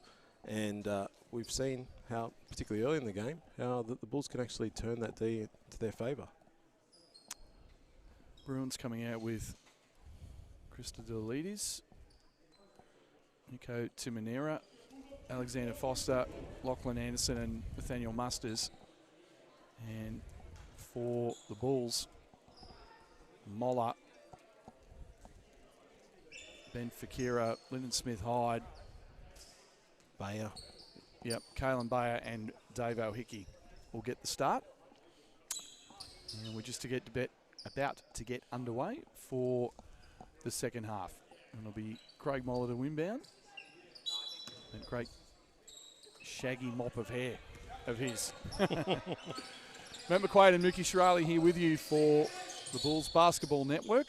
and we've seen how, particularly early in the game, how the Bulls can actually turn that D to their favour. Bruins coming out with Christodoulides, Nico Timonera, Alexander Foster, Lachlan Anderson and Nathaniel Musters. And for the Bulls, Moller, Ben Fakira, Lyndon Smith-Hyde, Bayer. Yep, Kalen Bayer and Dave O'Hickey will get the start. And we're just about to get underway for the second half. And it'll be Craig Moller to inbound. And Craig shaggy mop of hair of his. Matt McQuaid and Mookie Shirali here with you for the Bulls Basketball Network.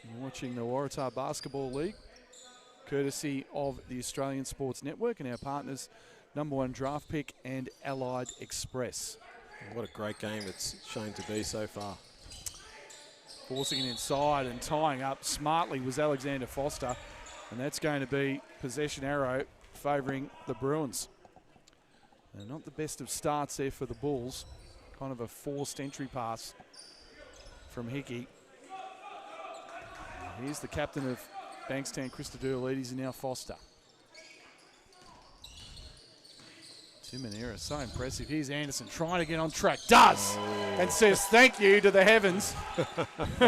You're watching the Waratah Basketball League, courtesy of the Australian Sports Network and our partners, #1 Draft Pick and Allied Express. What a great game it's shown to be so far. Forcing it inside and tying up smartly was Alexander Foster, and that's going to be possession arrow favouring the Bruins. And not the best of starts there for the Bulls. Kind of a forced entry pass from Hickey. And here's the captain of Bankstown, Christodoulides, and now Foster. Tim Manera, so impressive. Here's Anderson trying to get on track. Does! And says thank you to the heavens.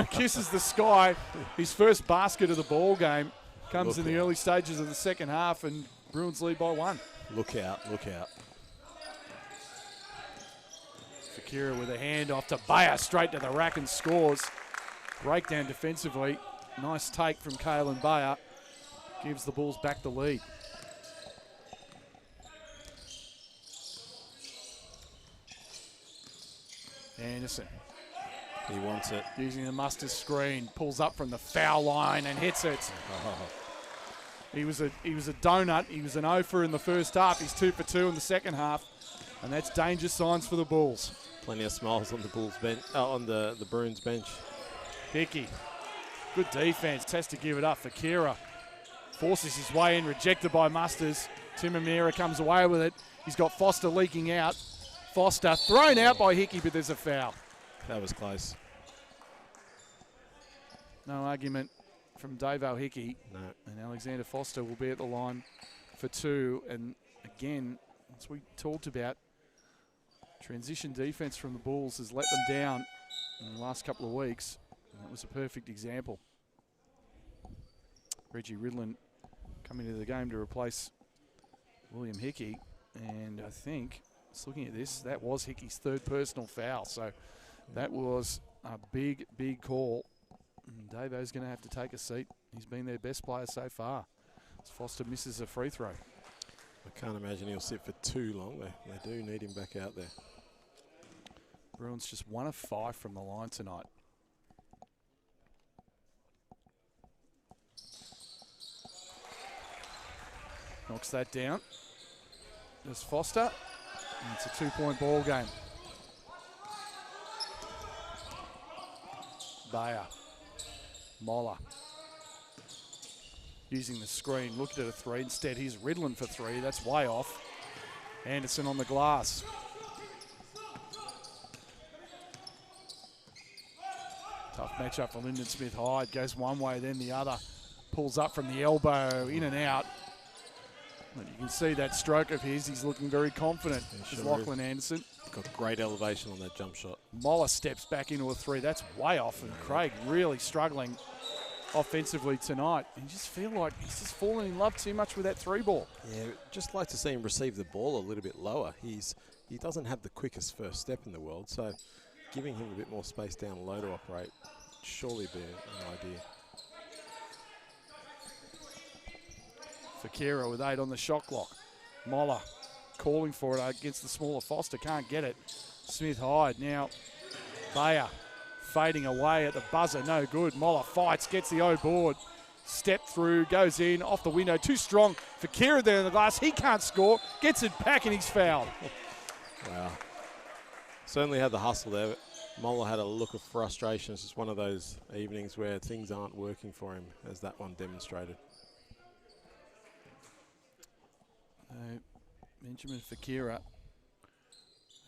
Kisses the sky. His first basket of the ball game comes in the early stages of the second half, and Bruins lead by 1. Look out, look out. Fakira with a handoff to Bayer, straight to the rack and scores. Breakdown defensively. Nice take from Kalen Bayer. Gives the Bulls back the lead. Anderson. He wants it. Using the mustard screen, pulls up from the foul line and hits it. He was a donut. He was an 0 in the first half. He's 2 for 2 in the second half, and that's danger signs for the Bulls. Plenty of smiles on the Bulls bench, on the Bruins bench. Hickey, good defense. Has to give it up for Kira. Forces his way in, rejected by Musters. Tim Amira comes away with it. He's got Foster leaking out. Foster thrown out by Hickey, but there's a foul. That was close. No argument from Davo Hickey. No. And Alexander Foster will be at the line for 2. And again, as we talked about, transition defense from the Bulls has let them down in the last couple of weeks. And that was a perfect example. Reggie Ridlin coming into the game to replace William Hickey. And I think, just looking at this, that was Hickey's 3rd personal foul. So that was a big, big call. And Davo's going to have to take a seat. He's been their best player so far, as Foster misses a free throw. I can't imagine he'll sit for too long. They do need him back out there. Bruins just 1 of 5 from the line tonight. Knocks that down. There's Foster. And it's a 2-point ball game. Bayer. Moller. Using the screen. Looked at a 3. Instead, he's Ridlin for 3. That's way off. Anderson on the glass. Tough matchup for Lyndon Smith-Hyde. Goes one way, then the other. Pulls up from the elbow, in and out. And you can see that stroke of his. He's looking very confident. Sure Lachlan Anderson. Got great elevation on that jump shot. Moller steps back into a 3. That's way off. And Craig really struggling offensively tonight. You just feel like he's just fallen in love too much with that 3 ball. Yeah, just like to see him receive the ball a little bit lower. He doesn't have the quickest first step in the world, so giving him a bit more space down low to operate would surely be an idea. Fakira with 8 on the shot clock. Moller calling for it against the smaller Foster. Can't get it. Smith-Hyde now. Bayer fading away at the buzzer. No good. Moller fights, gets the O board. Step through, goes in, off the window. Too strong. Fakira there in the glass. He can't score. Gets it back and he's fouled. Wow. Certainly had the hustle there. Moller had a look of frustration. It's just one of those evenings where things aren't working for him, as that one demonstrated. Benjamin Fakira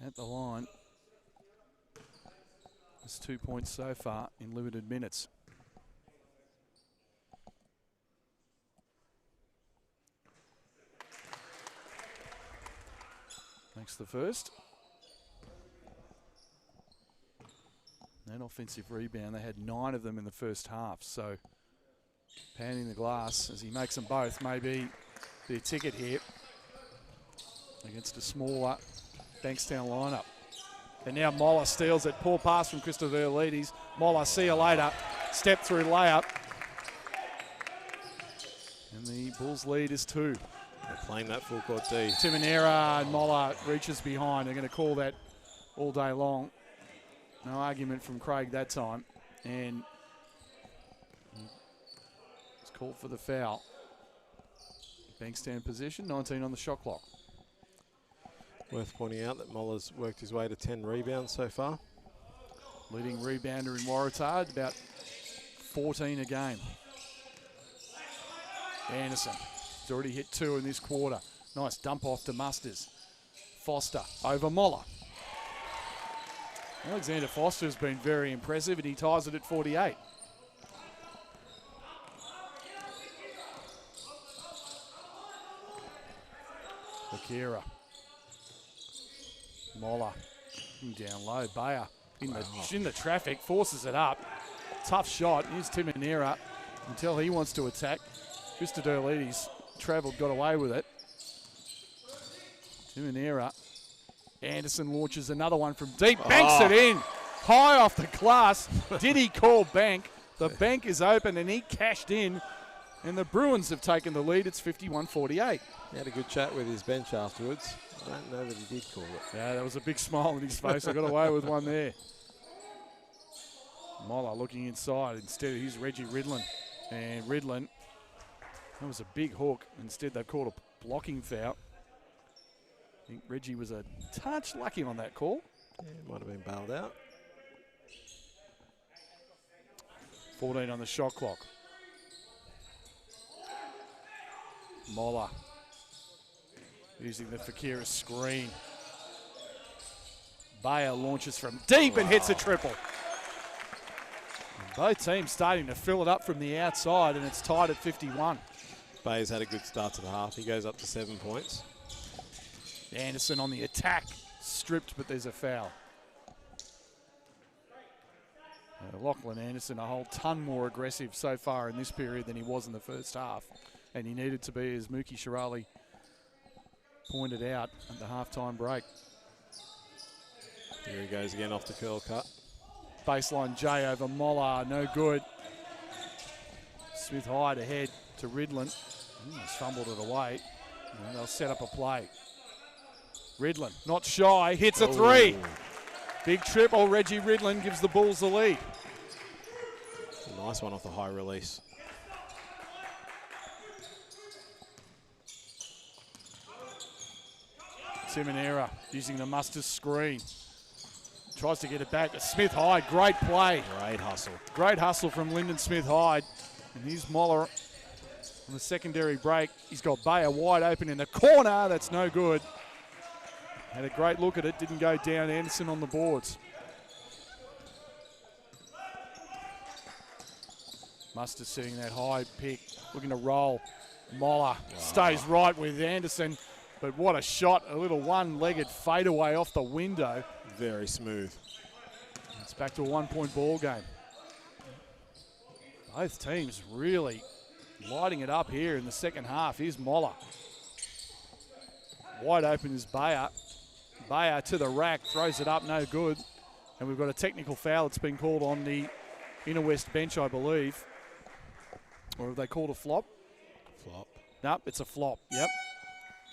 at the line. That's 2 points so far in limited minutes. Makes the first. An offensive rebound. They had 9 of them in the first half. So pounding the glass as he makes them both. Maybe their ticket here against a smaller Bankstown lineup. And now Moller steals it. Poor pass from Christodoulides. Moller, see you later. Step through layup. And the Bulls lead is 2. They're playing that full court D. Timonera and Moller reaches behind. They're going to call that all day long. No argument from Craig that time. And it's called for the foul. Bankstown position, 19 on the shot clock. Worth pointing out that Moller's worked his way to 10 rebounds so far. Leading rebounder in Waratah, about 14 a game. Anderson, he's already hit 2 in this quarter. Nice dump off to Musters. Foster over Moller. Alexander Foster has been very impressive, and he ties it at 48. Akira. Moller down low. Bayer in the traffic, forces it up. Tough shot. Here's Timonera. Until he wants to attack. Christodoulides travelled, got away with it. Timonera. Anderson launches another one from deep. Banks it in. High off the glass. Did he call bank? The bank is open and he cashed in. And the Bruins have taken the lead. It's 51-48. He had a good chat with his bench afterwards. I don't know that he did call it. Yeah, there was a big smile on his face. I got away with one there. Moller looking inside. Instead, here's Reggie Ridlin. And Ridlin, that was a big hook. Instead, they've called a blocking foul. I think Reggie was a touch lucky on that call. Yeah, might have been bailed out. 14 on the shot clock. Moller using the Fakira screen. Bayer launches from deep and hits a triple. And both teams starting to fill it up from the outside, and it's tied at 51. Bayer's had a good start to the half. He goes up to 7 points. Anderson on the attack. Stripped, but there's a foul. Lachlan Anderson a whole ton more aggressive so far in this period than he was in the first half. And he needed to be, as Mookie Shirali pointed out at the halftime break. Here he goes again off the curl cut. Baseline J over Moller, no good. Smith Hyde ahead to Ridlin. He's fumbled it away. And they'll set up a play. Ridlin, not shy, hits a three. Big triple, Reggie Ridlin gives the Bulls the lead. A nice one off the high release. Timonera using the Musters screen. Tries to get it back to Smith Hyde. Great play. Great hustle. Great hustle from Lyndon Smith Hyde. And here's Moller on the secondary break. He's got Bayer wide open in the corner. That's no good. Had a great look at it. Didn't go down. Anderson on the boards. Musters setting that high pick. Looking to roll. Moller stays right with Anderson. But what a shot. A little one-legged fadeaway off the window. Very smooth. It's back to a one-point ball game. Both teams really lighting it up here in the second half. Here's Moller. Wide open is Bayer. Bayer to the rack, throws it up, no good. And we've got a technical foul that's been called on the inner west bench, I believe. Or have they called a flop? Flop. Nope, it's a flop, yep.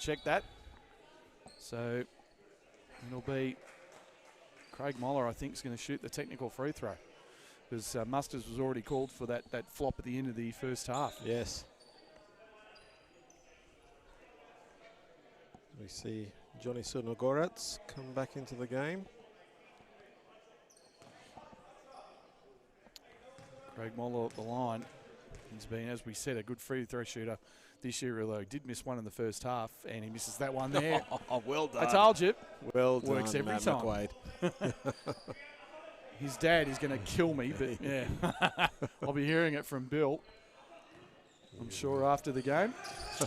Check that. So it'll be Craig Moller, I think, is going to shoot the technical free throw. Because Musters was already called for that flop at the end of the first half. Yes. We see Johnny Sunogorets come back into the game. Craig Moller at the line. He's been, as we said, a good free throw shooter this year, although he did miss one in the first half, and he misses that one there. Oh, well done. I told you. Well Works done, every Matt time. McQuaid. His dad is going to kill me, but yeah. I'll be hearing it from Bill, I'm sure, after the game.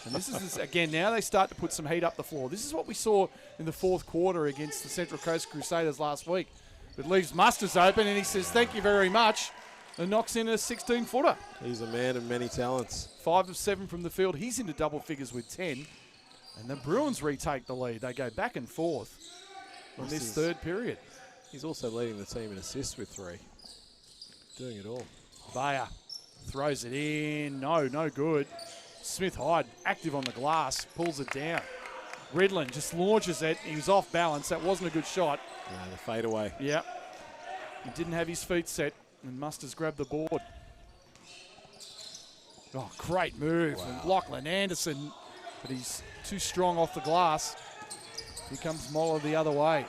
And this is, again, now they start to put some heat up the floor. This is what we saw in the fourth quarter against the Central Coast Crusaders last week. It leaves Musters open, and he says, thank you very much, and knocks in a 16-footer. He's a man of many talents. 5 of 7 from the field. He's into double figures with 10. And the Bruins retake the lead. They go back and forth in this third period. He's also leading the team in assists with 3. Doing it all. Bayer throws it in. No good. Smith Hyde active on the glass, pulls it down. Redland just launches it. He was off balance. That wasn't a good shot. No, the fadeaway. Yeah. He didn't have his feet set, and Musters grabbed the board. Oh, great move. Wow. And Lachlan Anderson, but he's too strong off the glass. Here comes Moller the other way.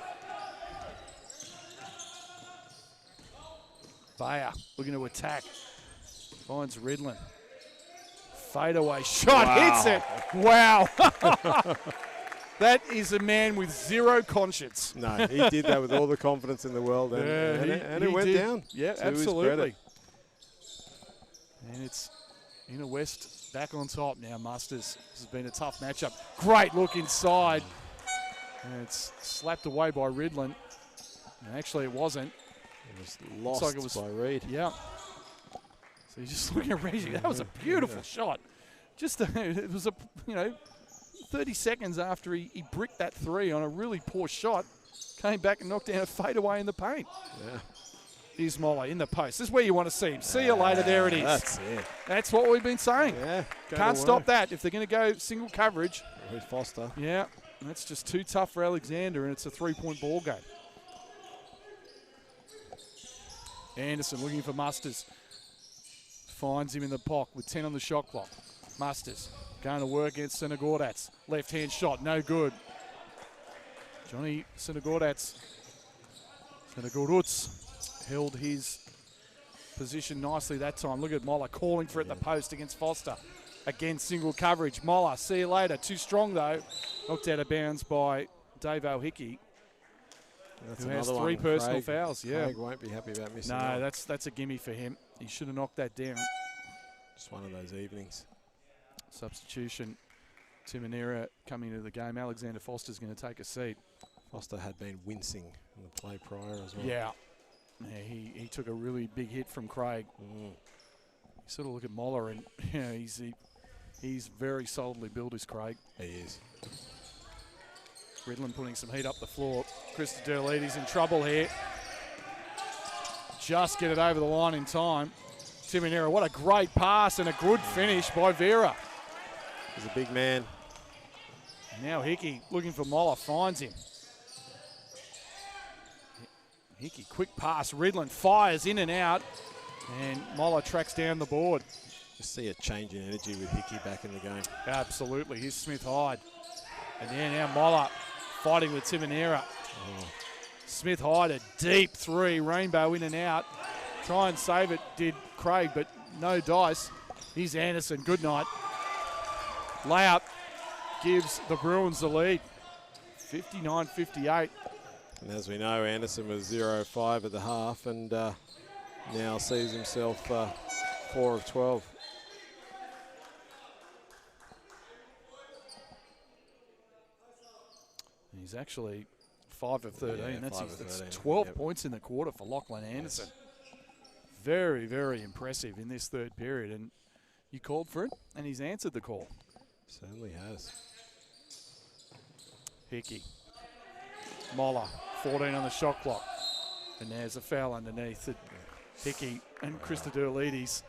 Bayer looking to attack. Finds Redland. Fadeaway shot, hits it. Wow. That is a man with zero conscience. No, he did that with all the confidence in the world, and, and it went did. down. Yeah, to his absolutely. credit. And it's Inner West back on top now, Musters. This has been a tough matchup. Great look inside. And it's slapped away by Redland. And actually, it wasn't. It was lost like it was, by Reed. Yeah. So you're just looking at Reggie. That was a beautiful shot. Just it was 30 seconds after he bricked that three on a really poor shot, came back and knocked down a fadeaway in the paint. Yeah. Here's Moller in the post. This is where you want to see him. See you later. There it is. That's it. That's what we've been saying. Yeah. Can't stop that. If they're going to go single coverage. With Foster. Yeah. That's just too tough for Alexander, and it's a three-point ball game. Anderson looking for Musters. Finds him in the pocket with 10 on the shot clock. Musters going to work against Senegordats. Left-hand shot, no good. Johnny Senegordats held his position nicely that time. Look at Moller calling for it at the post against Foster. Again, single coverage. Moller, see you later. Too strong, though. Knocked out of bounds by Dave O'Hickey, who has three personal fouls. Yeah, Craig won't be happy about missing no, out. that's a gimme for him. He should have knocked that down. Just one of those evenings. Substitution. Timonera coming into the game. Alexander Foster's going to take a seat. Foster had been wincing in the play prior as well. Yeah, he took a really big hit from Craig. You sort of look at Moller, and he's very solidly built, is Craig. He is. Redland putting some heat up the floor. Krista Derlides in trouble here. Just get it over the line in time. Timonera, what a great pass and a good finish by Vera. He's a big man. Now Hickey looking for Moller, finds him. Hickey, quick pass. Redland fires in and out, and Moller tracks down the board. Just see a change in energy with Hickey back in the game. Absolutely. Here's Smith Hyde. And then now Moller fighting with Timonera. Smith Hyde, a deep three, rainbow in and out. Try and save it, did Craig, but no dice. Here's Anderson, good night. Layup gives the Bruins the lead, 59-58. And as we know, Anderson was 0-5 at the half, and now sees himself 4 of 12. He's actually 5 of 13. Yeah, that's 5 of 13. 12 points in the quarter for Lachlan Anderson. Very, very impressive in this third period. And you called for it, and he's answered the call. Certainly has. Hickey. Moller, 14 on the shot clock. And there's a foul underneath it. Hickey and Krista Derlides.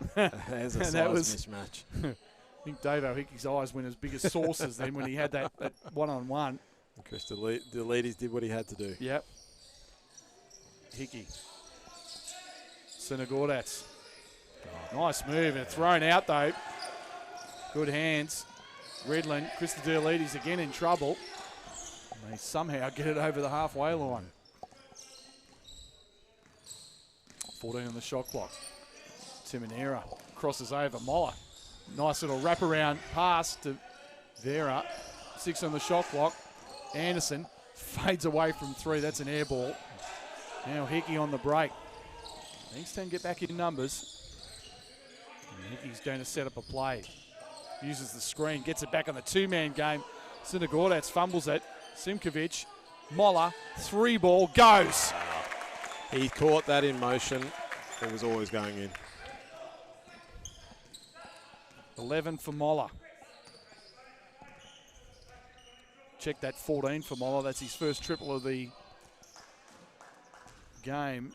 There's a And size that was mismatch. I think Dave O'Hickey's eyes went as big as saucers then when he had that one-on-one. Chris Derlides did what he had to do. Yep. Hickey. Senegordats. Nice move and thrown out though. Good hands. Redland, Krista Derlides again in trouble. And they somehow get it over the halfway line. 14 on the shot clock. Timonera crosses over Moller. Nice little wraparound pass to Vera. 6 on the shot clock. Anderson fades away from 3. That's an air ball. Now Hickey on the break. Bankstown get back in numbers. And Hickey's going to set up a play. Uses the screen, gets it back on the two-man game. Senegordats fumbles it. Simkovic, Moller, 3-ball, goes. He caught that in motion. It was always going in. 11 for Moller. Check that 14 for Moller. That's his first triple of the game.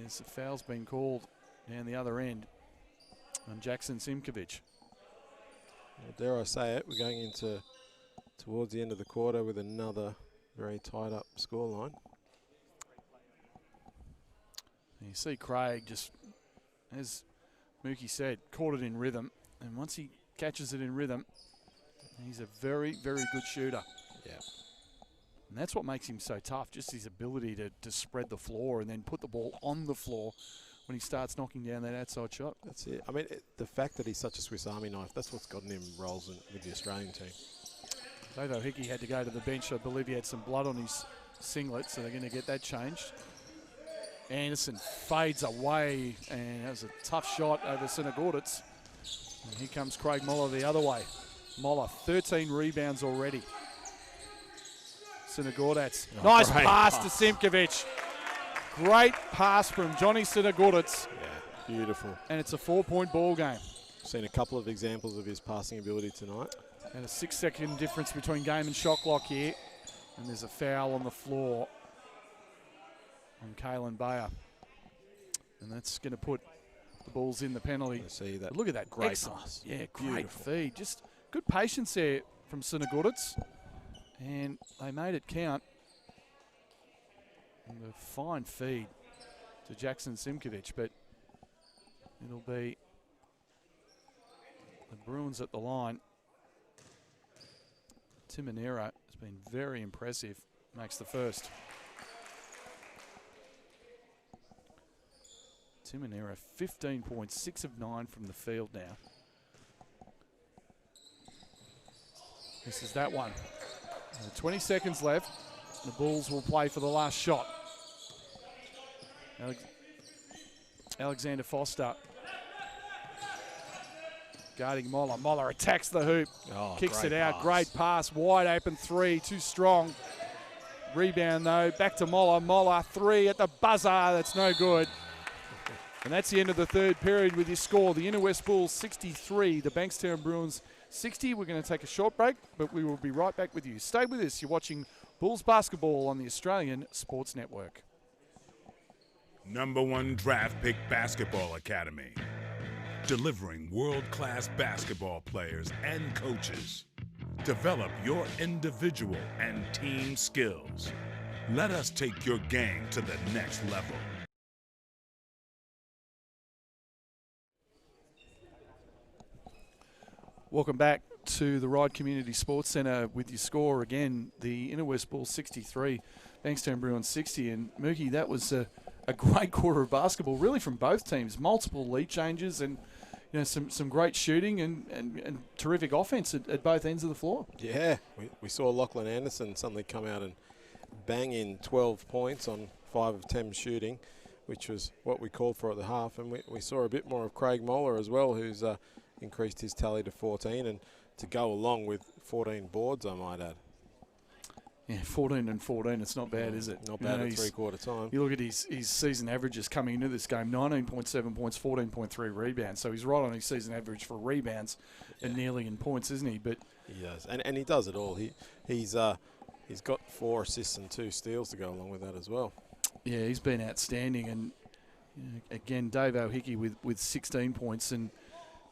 As the foul's been called down the other end on Jackson Simkovic. Well, dare I say it, we're going into towards the end of the quarter with another very tied up scoreline. You see Craig just, as Mookie said, caught it in rhythm. And once he catches it in rhythm, he's a very, very good shooter. Yeah. And that's what makes him so tough, just his ability to spread the floor and then put the ball on the floor when he starts knocking down that outside shot. That's it. I mean, the fact that he's such a Swiss Army knife, that's what's gotten him roles with the Australian team. Dave O'Hickey had to go to the bench. I believe he had some blood on his singlet, so they're going to get that changed. Anderson fades away, and that was a tough shot over Sinagorditz. And here comes Craig Moller the other way. Moller, 13 rebounds already. Sinagorditz. Nice pass to Simkovic. Great pass from Johnny Sinagorditz. Yeah, beautiful. And it's a 4-point ball game. Seen a couple of examples of his passing ability tonight. And a 6-second difference between game and shot clock here. And there's a foul on the floor on Kalen Bayer. And that's going to put the Bulls in the penalty. See that. But look at that. Great Excellent. pass. Yeah, great Beautiful. feed. Just good patience there from Sinagorditz. And they made it count. And a fine feed to Jackson Simkovic. But it'll be the Bruins at the line. Timonera has been very impressive. Makes the first. Timonera, 15 points, 6 of 9 from the field now. This is that one. 20 seconds left. The Bulls will play for the last shot. Alexander Foster guarding Moller. Moller attacks the hoop, kicks it out. Great pass, wide open three, too strong. Rebound though, back to Moller. Moller, three at the buzzer, that's no good. And that's the end of the third period with your score. The Inner West Bulls 63, the Bankstown Bruins 60. We're going to take a short break, but we will be right back with you. Stay with us. You're watching Bulls basketball on the Australian Sports Network. #1 draft pick basketball academy. Delivering world-class basketball players and coaches. Develop your individual and team skills. Let us take your game to the next level. Welcome back to the Ryde Community Sports Centre with your score again. The Inner West Bulls 63, Bankstown Bruins 60. And Mookie, that was a great quarter of basketball, really from both teams. Multiple lead changes and some great shooting and terrific offense at both ends of the floor. Yeah, we saw Lachlan Anderson suddenly come out and bang in 12 points on 5 of 10 shooting, which was what we called for at the half. And we saw a bit more of Craig Moller as well, who's increased his tally to 14, and to go along with 14 boards, I might add. Yeah, 14 and 14, it's not bad, is it? Not bad at three-quarter time. You look at his season averages coming into this game, 19.7 points, 14.3 rebounds. So he's right on his season average for rebounds and nearly in points, isn't he? But he does, and he does it all. He's got 4 assists and 2 steals to go along with that as well. Yeah, he's been outstanding. And again, Dave O'Hickey with 16 points and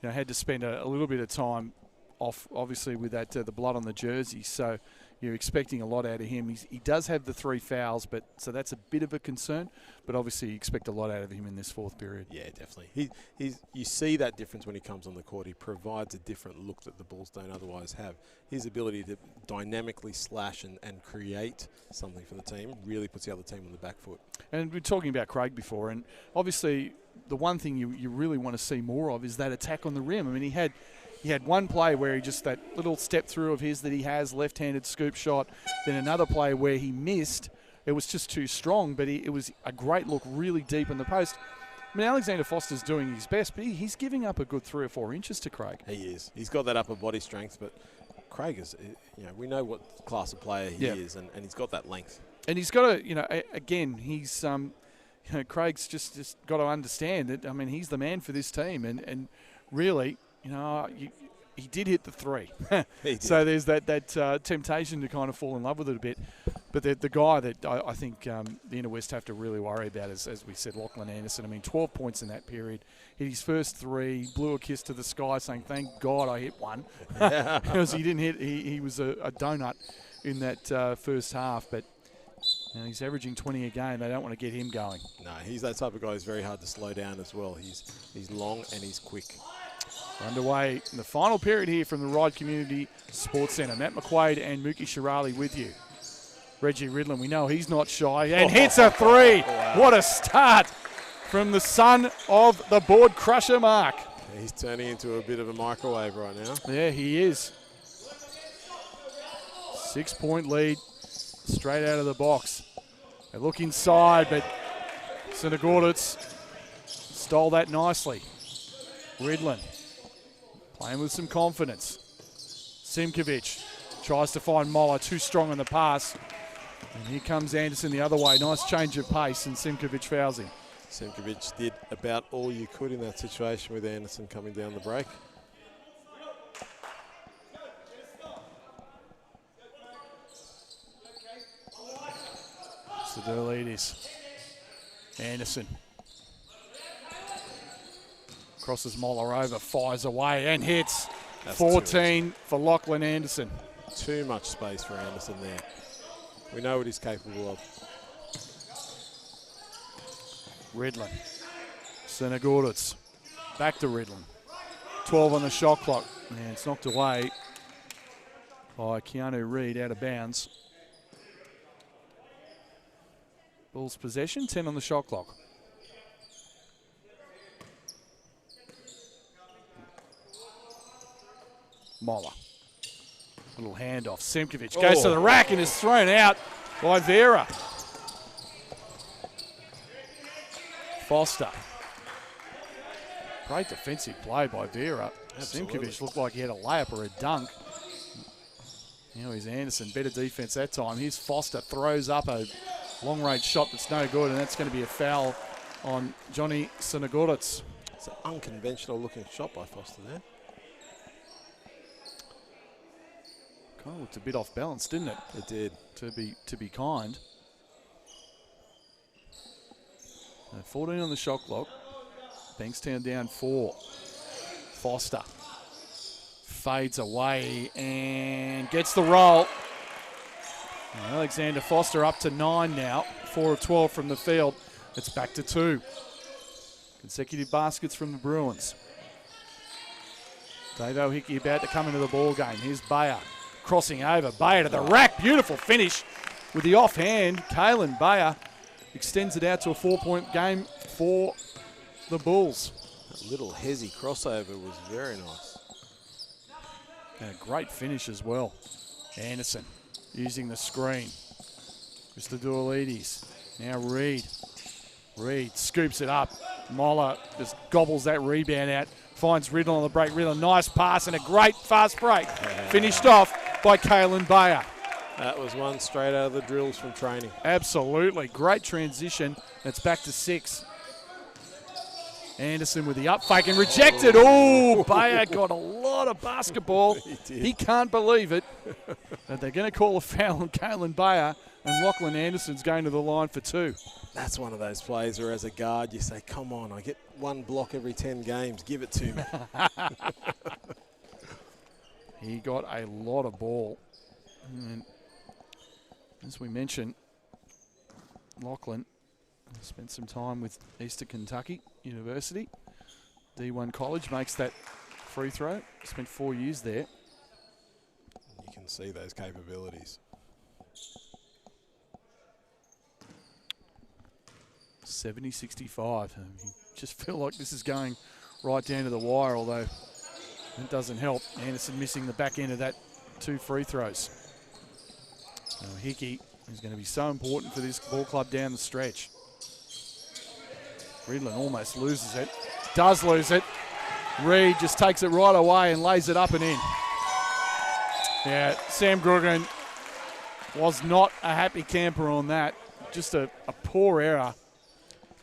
had to spend a little bit of time off, obviously, with that the blood on the jersey. So you're expecting a lot out of him. He does have the 3 fouls, so that's a bit of a concern. But obviously, you expect a lot out of him in this 4th period. Yeah, definitely. You see that difference when he comes on the court. He provides a different look that the Bulls don't otherwise have. His ability to dynamically slash and create something for the team really puts the other team on the back foot. And we're talking about Craig before, and obviously the one thing you really want to see more of is that attack on the rim. I mean, he had one play where he just, that little step through of his that he has, left-handed scoop shot, then another play where he missed. It was just too strong, but it was a great look really deep in the post. I mean, Alexander Foster's doing his best, but he's giving up a good 3 or 4 inches to Craig. He is. He's got that upper body strength, but Craig is, we know what class of player he is, and he's got that length. And he's got to, again, he's, Craig's just got to understand that, I mean, he's the man for this team, and really, he did hit the 3. So there's that temptation to kind of fall in love with it a bit. But the guy that I think the Inner West have to really worry about is, as we said, Lachlan Anderson. I mean, 12 points in that period. Hit his first 3, blew a kiss to the sky saying, thank God I hit one. Because he didn't hit, he was a donut in that first half. But he's averaging 20 a game. They don't want to get him going. No, he's that type of guy who's very hard to slow down as well. He's long and he's quick. We're underway in the final period here from the Ryde Community Sports Centre. Matt McQuaid and Mookie Shirali with you. Reggie Ridlin, we know he's not shy, and hits a 3. Wow. What a start from the son of the board crusher, Mark. He's turning into a bit of a microwave right now. Yeah, he is. 6-point lead, straight out of the box. They look inside, but Sinagorditz stole that nicely. Ridlin playing with some confidence. Simkovic tries to find Moller, too strong on the pass. And here comes Anderson the other way. Nice change of pace, and Simkovic fouls him. Simkovic did about all you could in that situation with Anderson coming down the break. Sidorlidis. Anderson. Crosses Moller over, fires away and hits. That's 14 for Lachlan Anderson. Too much space for Anderson there. We know what he's capable of. Ridlin. Sinagorditz. Back to Ridlin. 12 on the shot clock. And it's knocked away by Keanu Reid out of bounds. Bulls possession, 10 on the shot clock. Moller. Little handoff. Simkovic goes to the rack and is thrown out by Vera. Foster. Great defensive play by Vera. Simkovic looked like he had a layup or a dunk. Now here's Anderson. Better defense that time. Here's Foster. Throws up a long-range shot that's no good, and that's going to be a foul on Johnny Sinagorditz. It's an unconventional-looking shot by Foster there. Kind of looked a bit off balance, didn't it? It did. To be kind. 14 on the shot clock. Bankstown down 4. Foster fades away and gets the roll. And Alexander Foster up to 9 now. 4 of 12 from the field. It's back to 2. Consecutive baskets from the Bruins. Dave O'Hickey about to come into the ball game. Here's Bayer. Crossing over, Bayer to the rack. Beautiful finish with the offhand. Kalen Bayer extends it out to a 4-point game for the Bulls. That little hezzy crossover was very nice. And a great finish as well. Anderson using the screen. Mr. Dualides. Now Reid. Reid scoops it up. Moller just gobbles that rebound out. Finds Riddle on the break. Riddle, nice pass and a great fast break. Finished off by Kalen Bayer. That was one straight out of the drills from training. Absolutely. Great transition. It's back to 6. Anderson with the up fake and rejected. Oh, Bayer got a lot of basketball. He can't believe it. But they're going to call a foul on Kalen Bayer, and Lachlan Anderson's going to the line for 2. That's one of those plays where as a guard you say, come on, I get 1 block every 10 games. Give it to me. He got a lot of ball. And as we mentioned, Lachlan spent some time with Eastern Kentucky University. D1 College, makes that free throw. Spent 4 years there. You can see those capabilities. 70-65. You just feel like this is going right down to the wire, although it doesn't help. Anderson missing the back end of that 2 free throws. Now Hickey is going to be so important for this ball club down the stretch. Ridlin almost loses it. Does lose it. Reid just takes it right away and lays it up and in. Yeah, Sam Gruggen was not a happy camper on that. Just a poor error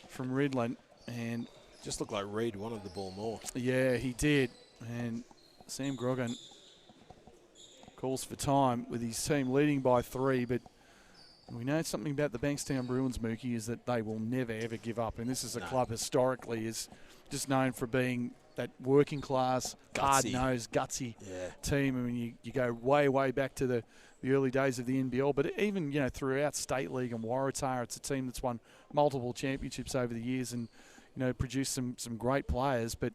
from Ridlin, and just looked like Reid wanted the ball more. Yeah, he did. And Sam Gruggen calls for time with his team leading by 3, but We know something about the Bankstown Bruins, Mookie, is that they will never, ever give up. And this is a club historically is just known for being that working class, hard-nosed, gutsy team. I mean, you go way, way back to the early days of the NBL. But even, throughout State League and Waratah, it's a team that's won multiple championships over the years and, produced some great players. But,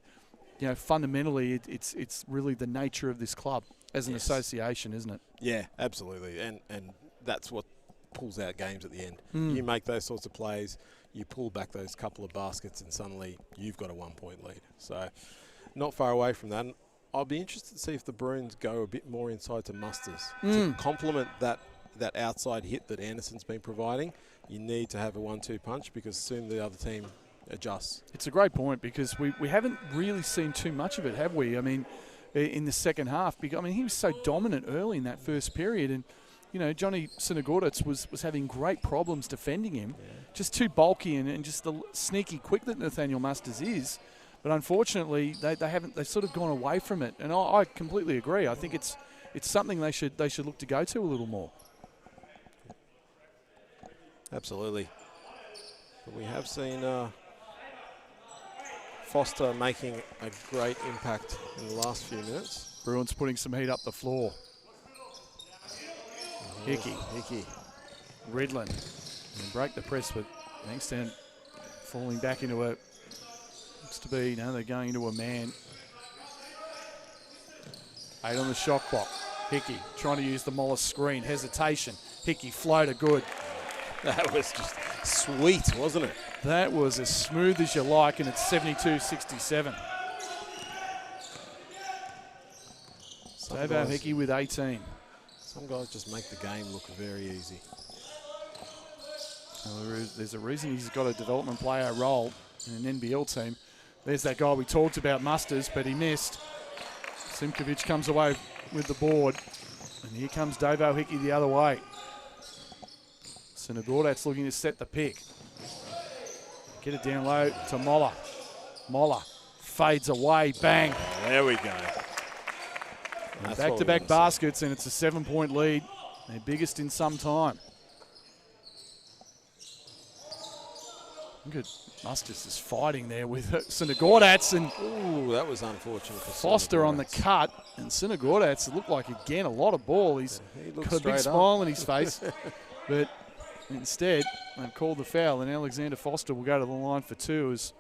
fundamentally, it's really the nature of this club as an association, isn't it? Yeah, absolutely. And that's what pulls out games at the end. You make those sorts of plays, you pull back those couple of baskets, and suddenly you've got a 1-point lead. So not far away from that. And I'll be interested to see if the Bruins go a bit more inside to Musters. To complement that outside hit that Anderson's been providing, you need to have a 1-2 punch because soon the other team adjusts. It's a great point because we haven't really seen too much of it, have we? I mean, in the second half. I mean, he was so dominant early in that first period, and Johnny Sinagorditz was having great problems defending him. Just too bulky and just the sneaky quick that Nathaniel Musters is. But unfortunately, they've sort of gone away from it. And I completely agree. I think it's something they should look to go to a little more. Absolutely. But we have seen Foster making a great impact in the last few minutes. Bruins putting some heat up the floor. Hickey. Redland. And break the press, but Bankstown falling back into looks to be, they're going into a man. 8 on the shot clock. Hickey trying to use the Mollis screen. Hesitation. Hickey floater good. That was just sweet, wasn't it? That was as smooth as you like, and it's 72-67. Davo Hickey with 18. Some guys just make the game look very easy. Well, there's a reason he's got a development player role in an NBL team. There's that guy we talked about, Musters, but he missed. Simkovic comes away with the board. And here comes Davo Hickey the other way. Sinagordats looking to set the pick. Get it down low to Moller. Moller fades away, bang. There we go. Back-to-back baskets, and it's a 7-point lead. Their biggest in some time. Look at Musters is fighting there with Sinagordats, and that was unfortunate for Foster on the cut, and Sinagordats looked like, again, a lot of ball. He's got a big smile on his face, but instead they've called the foul, and Alexander Foster will go to the line for 2 as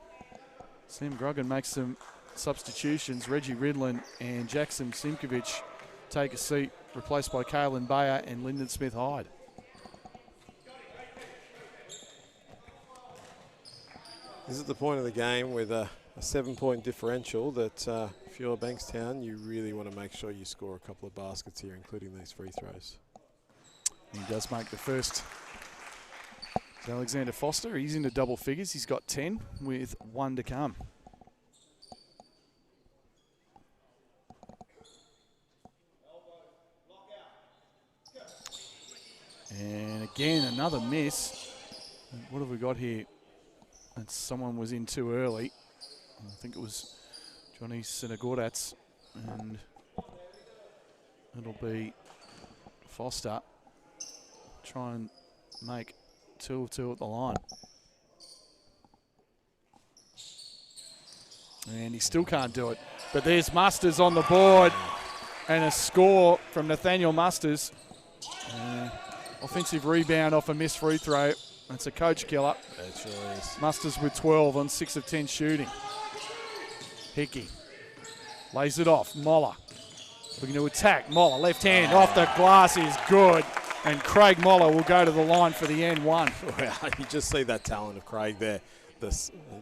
Sam Gruggan makes some substitutions. Reggie Ridlin and Jackson Simkovic take a seat, replaced by Kalen Bayer and Lyndon Smith-Hyde. This is the point of the game with a 7-point differential that if you're Bankstown, you really want to make sure you score a couple of baskets here, including these free throws. He does make the first. It's Alexander Foster, he's into double figures. He's got 10 with 1 to come. And again, another miss. What have we got here? Someone was in too early. I think it was Johnny Sinagordats, and it'll be Foster. Try and make 2 of 2 at the line. And he still can't do it. But there's Musters on the board, and a score from Nathaniel Musters. Offensive rebound off a missed free throw. It's a coach killer. It sure is. Musters with 12 on 6 of 10 shooting. Hickey lays it off. Moller looking to attack. Moller, left hand off the glass is good. And Craig Moller will go to the line for the end one. Wow, you just see that talent of Craig there. The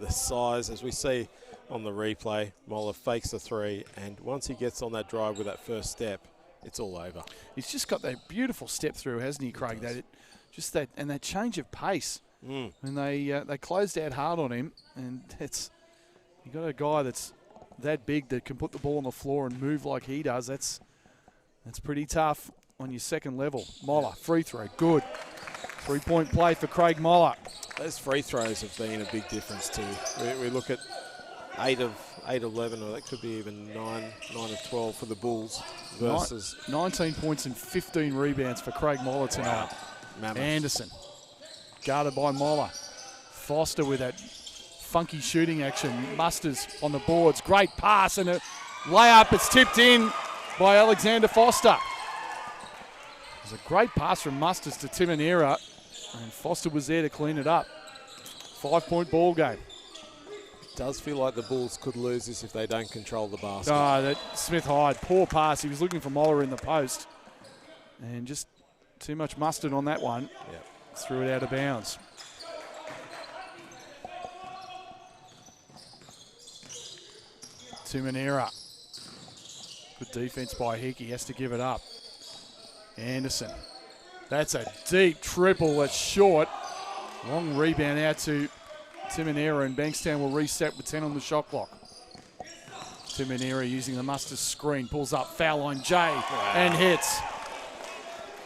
size, as we see on the replay. Moller fakes the 3, and once he gets on that drive with that first step, it's all over. He's just got that beautiful step through, hasn't he, Craig? That change of pace. And they closed out hard on him, and you got a guy that's that big that can put the ball on the floor and move like he does. That's pretty tough on your second level. Moller, free throw, good. 3-point play for Craig Moller. Those free throws have been a big difference too. We look at 8 of 11, or that could be even 9 of 12 for the Bulls versus 19 points and 15 rebounds for Craig Moller tonight. Mammoth. Anderson, guarded by Moller. Foster with that funky shooting action. Musters on the boards. Great pass and a layup. It's tipped in by Alexander Foster. It was a great pass from Musters to Timonera, and Foster was there to clean it up. 5-point ball game. It does feel like the Bulls could lose this if they don't control the basket. Oh, that Smith Hyde, poor pass. He was looking for Moller in the post, and just too much mustard on that one. Yep. Threw it out of bounds. Timonera. Good defense by Hickey. Has to give it up. Anderson. That's a deep triple. That's short. Long rebound out to Timonera, and Bankstown will reset with 10 on the shot clock. Timonera using the Mustard screen. Pulls up, foul line Jay, and hits.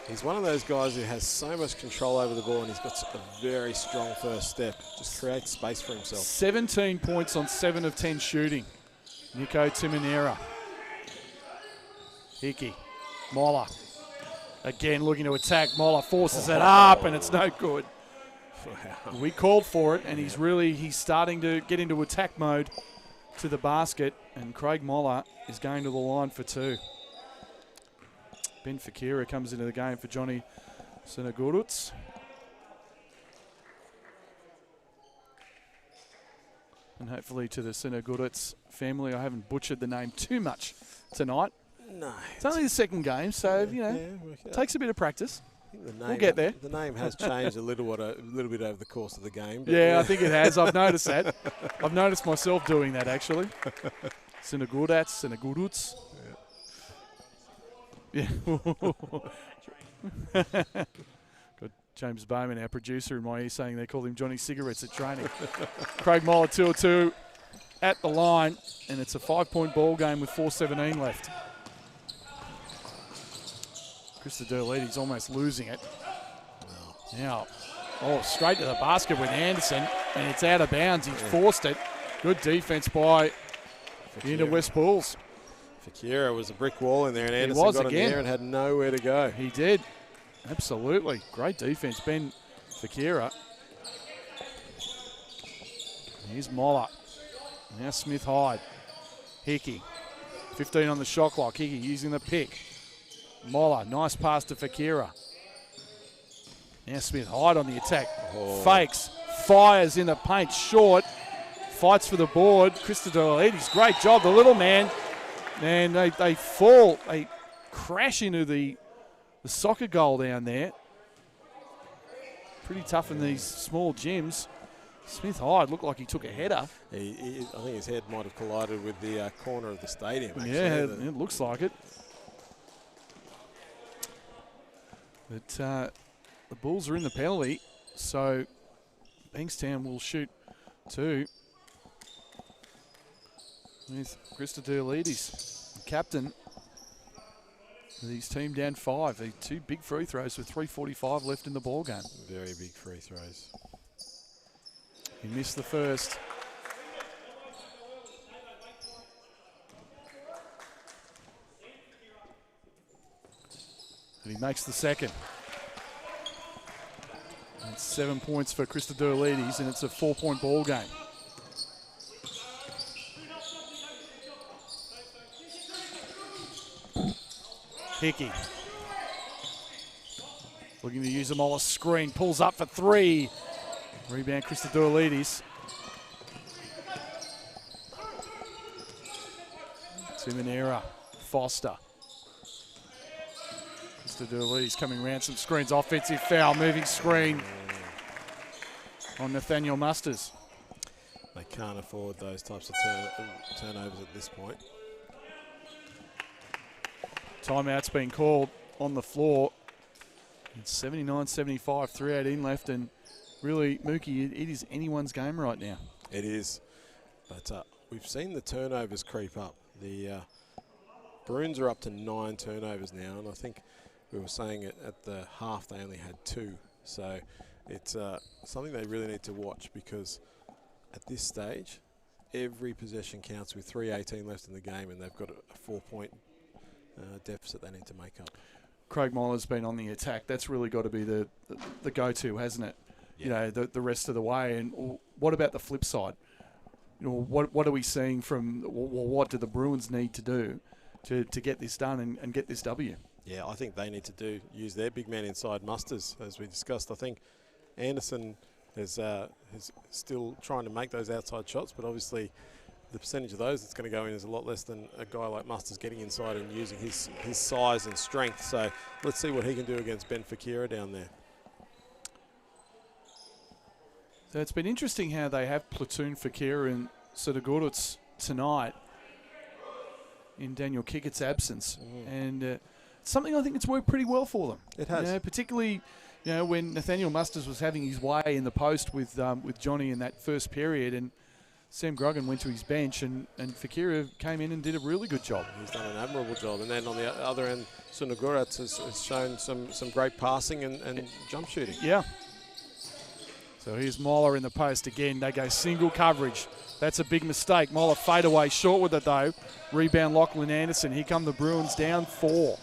He's one of those guys who has so much control over the ball, and he's got a very strong first step. Just creates space for himself. 17 points on 7 of 10 shooting. Nico Timonera. Hickey. Moller. Again looking to attack. Moller forces it up, and it's no good. Wow. We called for it, and he's starting to get into attack mode to the basket, and Craig Moller is going to the line for 2. Ben Fakira comes into the game for Johnny Sinagurutz. And hopefully to the Sinagurutz family, I haven't butchered the name too much tonight. No. It's only the second game, so, takes a bit of practice. We'll get there. The name has changed a little bit over the course of the game. Yeah, I think it has. I've noticed that. I've noticed myself doing that, actually. Sinagurutz. Yeah. Got James Bowman, our producer, in my ear saying they call him Johnny Cigarettes at training. Craig Moller 2-2 at the line, and it's a 5-point ball game with 4:17 left. Chris Derlides almost losing it. Now, straight to the basket with Anderson, and it's out of bounds. He's forced it. Good defense by the Inter West Bulls. Fakira was a brick wall in there, and Anderson got in there and had nowhere to go. He did. Absolutely. Great defense, Ben Fakira. Here's Moller. Now Smith Hyde. Hickey. 15 on the shot clock. Hickey using the pick. Moller, nice pass to Fakira. Now Smith Hyde on the attack. Fakes, fires in the paint, short. Fights for the board. Christodoulides, great job, the little man. And they fall, they crash into the soccer goal down there. Pretty tough in these small gyms. Smith Hyde looked like he took a header. I think his head might have collided with the corner of the stadium. Actually. Yeah, it looks like it. But the Bulls are in the penalty, so Bankstown will shoot 2 with Christodoulides, the captain. With his team down 5. 2 big free throws with 3:45 left in the ball game. Very big free throws. He missed the first. And he makes the second. It's 7 points for Christodoulides, and it's a 4-point ball game. Hickey. Looking to use a Moller screen. Pulls up for 3. Rebound Christodoulides. Timonera. Foster. Christodoulides coming around some screens. Offensive foul. Moving screen on Nathaniel Musters. They can't afford those types of turnovers at this point. Timeout's been called on the floor. It's 79-75, 3:18 left, and really, Mookie, it is anyone's game right now. It is, but we've seen the turnovers creep up. The Bruins are up to 9 turnovers now, and I think we were saying it at the half they only had 2. So it's something they really need to watch, because at this stage, every possession counts with 3:18 left in the game, and they've got a 4-point deficit they need to make up. Craig Moller's been on the attack. That's really got to be the go-to, hasn't it? Yeah. The rest of the way. And what about the flip side? What are we seeing from? What do the Bruins need to do to get this done and get this W? Yeah, I think they need to use their big man inside Musters, as we discussed. I think Anderson is still trying to make those outside shots, but obviously the percentage of those that's going to go in is a lot less than a guy like Musters getting inside and using his size and strength. So let's see what he can do against Ben Fakira down there. So it's been interesting how they have platoon Fakira and Sudogorets tonight in Daniel Kickett's absence. And something I think it's worked pretty well for them. It has. Particularly, when Nathaniel Musters was having his way in the post with Johnny in that first period, and Sam Gruggan went to his bench, and Fakira came in and did a really good job. He's done an admirable job. And then on the other end, Sudogorets has shown some great passing and jump shooting. Yeah. So here's Moller in the post again. They go single coverage. That's a big mistake. Moller fade away short with it though. Rebound Lachlan Anderson. Here come the Bruins down 4.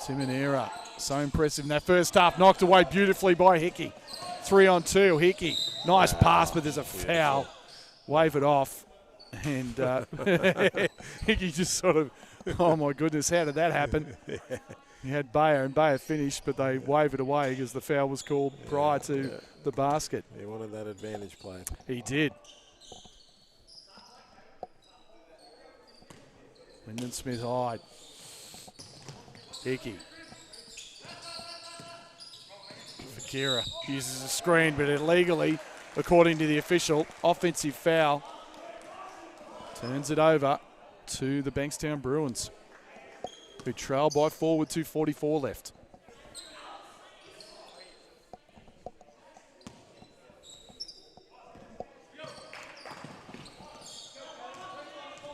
Timonera, so impressive in that first half. Knocked away beautifully by Hickey. 3-on-2, Hickey. Nice pass, but there's a foul. Wave it off. And Hickey just sort of, oh my goodness, how did that happen? He had Bayer, and Bayer finished, but they wave it away because the foul was called prior to the basket. He wanted that advantage play. He did. Lyndon Smith Hyde. Hickey. Fakira uses a screen, but illegally, according to the official, offensive foul. Turns it over to the Bankstown Bruins, who trail by 4 with 2:44 left.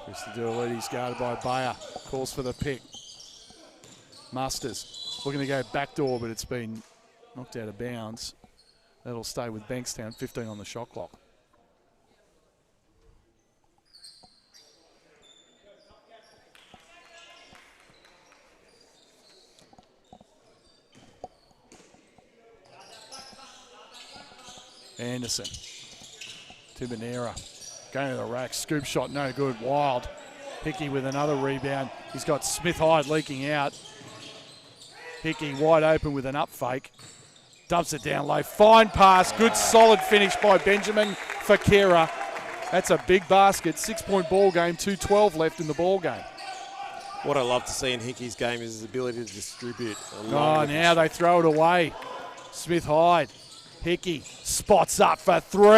Christodoulides guarded by Bayer. Calls for the pick. Musters looking to go backdoor, but it's been knocked out of bounds. That'll stay with Bankstown, 15 on the shot clock. Anderson. Timonera going to the rack. Scoop shot, no good. Wild. Hickey with another rebound. He's got Smith Hyde leaking out. Hickey wide open with an up fake. Dumps it down low. Fine pass. Good solid finish by Benjamin Fakira. That's a big basket. 6-point ball game. 2:12 left in the ball game. What I love to see in Hickey's game is his ability to distribute. Oh, now they throw it away. Smith Hyde. Hickey spots up for 3.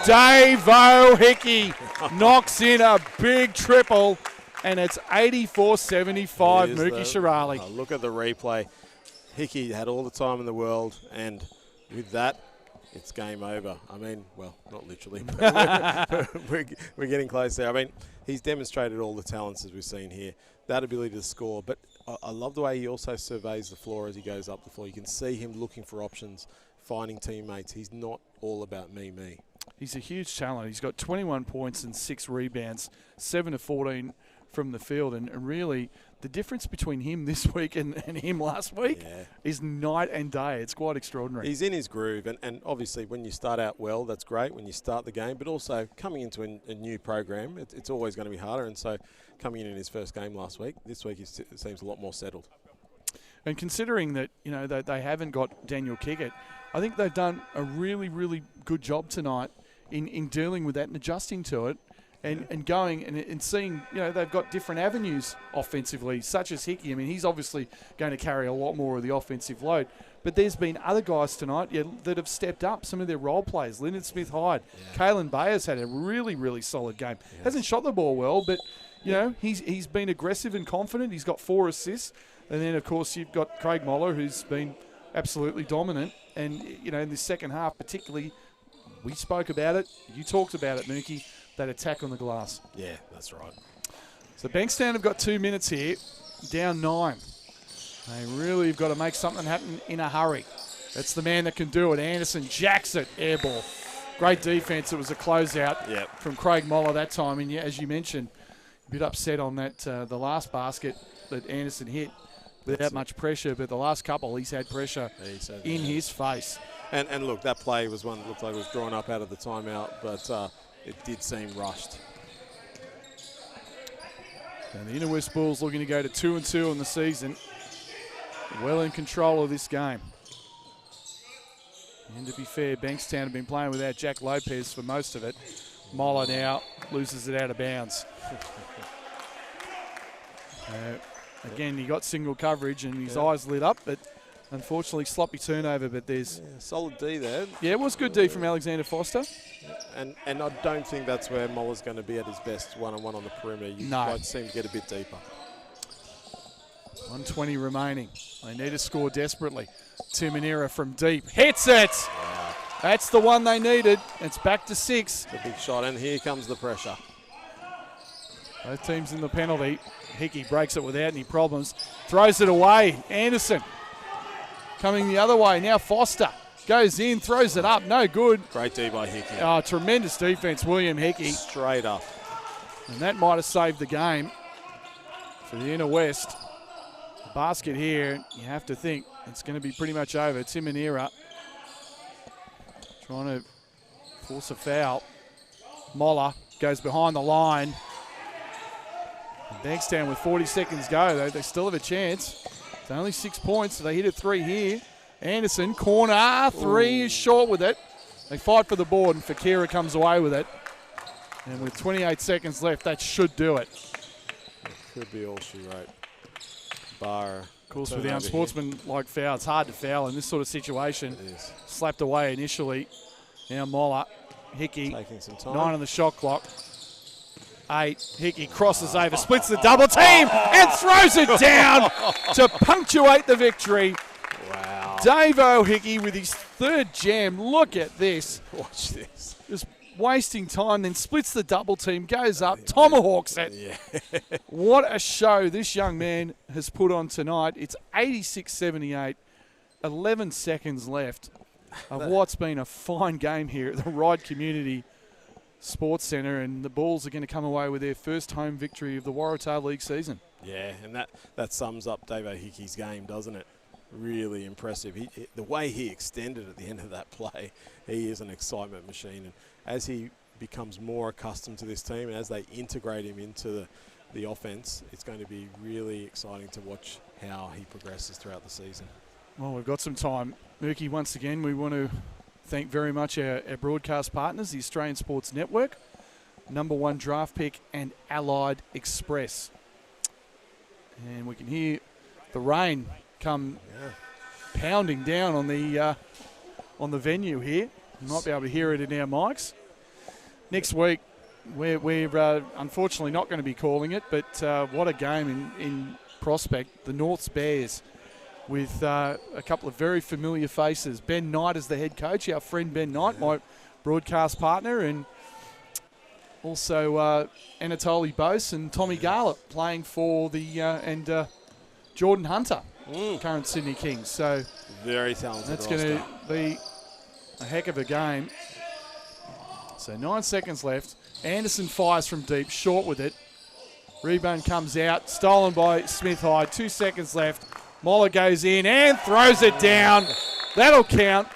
Dave-O Hickey knocks in a big triple, and it's 84-75, Mookie Shirali. Look at the replay. Hickey had all the time in the world, and with that, it's game over. I mean, well, not literally, but we're getting close there. I mean, he's demonstrated all the talents as we've seen here, that ability to score, but I love the way he also surveys the floor as he goes up the floor. You can see him looking for options, finding teammates. He's not all about me. He's a huge talent. He's got 21 points and 6 rebounds, 7 of 14 from the field. And really, the difference between him this week and him last week is night and day. It's quite extraordinary. He's in his groove. And obviously, when you start out well, that's great when you start the game. But also, coming into a new program, it's always going to be harder. And so, coming in his first game last week, this week it seems a lot more settled. And considering that, that they haven't got Daniel Kickett, I think they've done a really, really good job tonight in dealing with that and adjusting to it and going and seeing, they've got different avenues offensively, such as Hickey. I mean, he's obviously going to carry a lot more of the offensive load. But there's been other guys tonight that have stepped up, some of their role players. Lyndon Smith Hyde. Kalen Bayer's had a really, really solid game. Hasn't shot the ball well, but, he's been aggressive and confident. He's got 4 assists. And then, of course, you've got Craig Moller, who's been absolutely dominant. And, in the second half particularly, we spoke about it. You talked about it, Mookie, that attack on the glass. Yeah, that's right. So Bankstown have got 2 minutes here, down 9. They really have got to make something happen in a hurry. That's the man that can do it. Anderson jacks it, air ball. Great defense. It was a closeout from Craig Moller that time. And as you mentioned, A bit upset on that the last basket that Anderson hit without much pressure, but the last couple he's had pressure in his face. And look, that play was one that looked like it was drawn up out of the timeout, but it did seem rushed. And the Inner West Bulls looking to go to 2-2 in the season. Well in control of this game. And to be fair, Bankstown have been playing without Jack Lopez for most of it. Moller now loses it out of bounds. Again, he got single coverage and his eyes lit up, but unfortunately sloppy turnover, but there's... solid D there. Yeah, it was good D from Alexander Foster. And I don't think that's where Moller's going to be at his best one-on-one on the perimeter. You might seem to get a bit deeper. 1:20 remaining. They need to score desperately. Timonera from deep. Hits it! Wow. That's the one they needed. It's back to 6. It's a big shot, and here comes the pressure. Both teams in the penalty. Hickey breaks it without any problems. Throws it away. Anderson coming the other way. Now Foster goes in, throws it up. No good. Great D by Hickey. Oh, tremendous defense, William Hickey. Straight up. And that might have saved the game for the Inner West. The basket here, you have to think it's going to be pretty much over. Timonera trying to force a foul. Moller goes behind the line. And Bankstown with 40 seconds go, though. They still have a chance. It's only 6 points, so they hit a 3 here. Anderson, corner, 3 is short with it. They fight for the board, and Fakira comes away with it. And with 28 seconds left, that should do it. Could be all she wrote. Bar. Of course, with the unsportsmanlike foul, it's hard to foul in this sort of situation. It is. Slapped away initially. Now Moller, Hickey, Taking some time. 9 on the shot clock. 8, Hickey crosses over, splits the double team, and throws it down to punctuate the victory. Wow. Davo Hickey with his 3rd jam. Look at this. Watch this. Just wasting time, then splits the double team, goes up, tomahawks it. Yeah. What a show this young man has put on tonight. It's 86-78, 11 seconds left of what's been a fine game here at the Ryde Community Sports Centre, and the Bulls are going to come away with their first home victory of the Waratah League season. Yeah, and that sums up Davo Hickey's game, doesn't it? Really impressive. The way he extended at the end of that play, he is an excitement machine. And as he becomes more accustomed to this team, and as they integrate him into the offense, it's going to be really exciting to watch how he progresses throughout the season. Well, we've got some time. Mookie, once again, we want to thank very much our broadcast partners, the Australian Sports Network, #1 draft pick, and Allied Express. And we can hear the rain come pounding down on the venue here. You might be able to hear it in our mics. Next week, we're unfortunately not going to be calling it, but what a game in prospect. The North's Bears with a couple of very familiar faces. Ben Knight is the head coach, our friend Ben Knight, my broadcast partner, and also Anatoly Bose and Tommy Garlett playing for the and Jordan Hunter, current Sydney Kings. So very talented. That's going to be a heck of a game. So 9 seconds left. Anderson fires from deep, short with it. Rebound comes out, stolen by Smith Hyde. 2 seconds left. Moller goes in and throws it down. That'll count.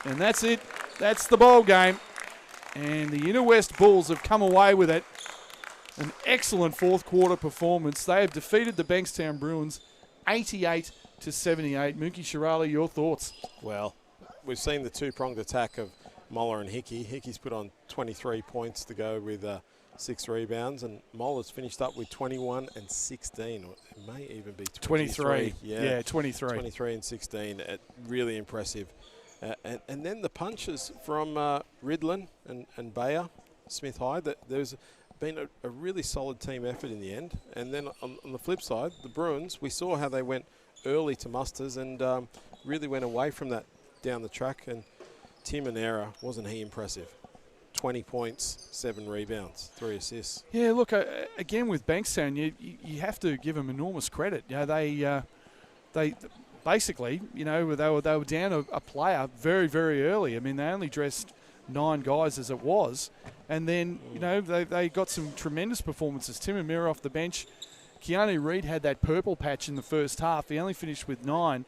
And that's it. That's the ball game. And the Inner West Bulls have come away with it. An excellent fourth quarter performance. They have defeated the Bankstown Bruins 88-78. Mookie Shirali, your thoughts? Well, we've seen the two-pronged attack of Moller and Hickey. Hickey's put on 23 points to go with 6 rebounds, and Moller's finished up with 21 and 16. Or it may even be 23. Yeah, 23. 23 and 16. Really impressive. And then the punches from Ridlin and Bayer, Smith Hyde. There's been a really solid team effort in the end. And then on the flip side, the Bruins, we saw how they went early to musters and really went away from that down the track. And Timonera, wasn't he impressive? 20 points, 7 rebounds, 3 assists. Yeah, look, again with Bankstown, you have to give them enormous credit. You know, they basically, you know, they were down a player very, very early. I mean, they only dressed 9 guys as it was. And then, you know, they got some tremendous performances. Tim Amira off the bench. Keanu Reid had that purple patch in the first half. He only finished with 9.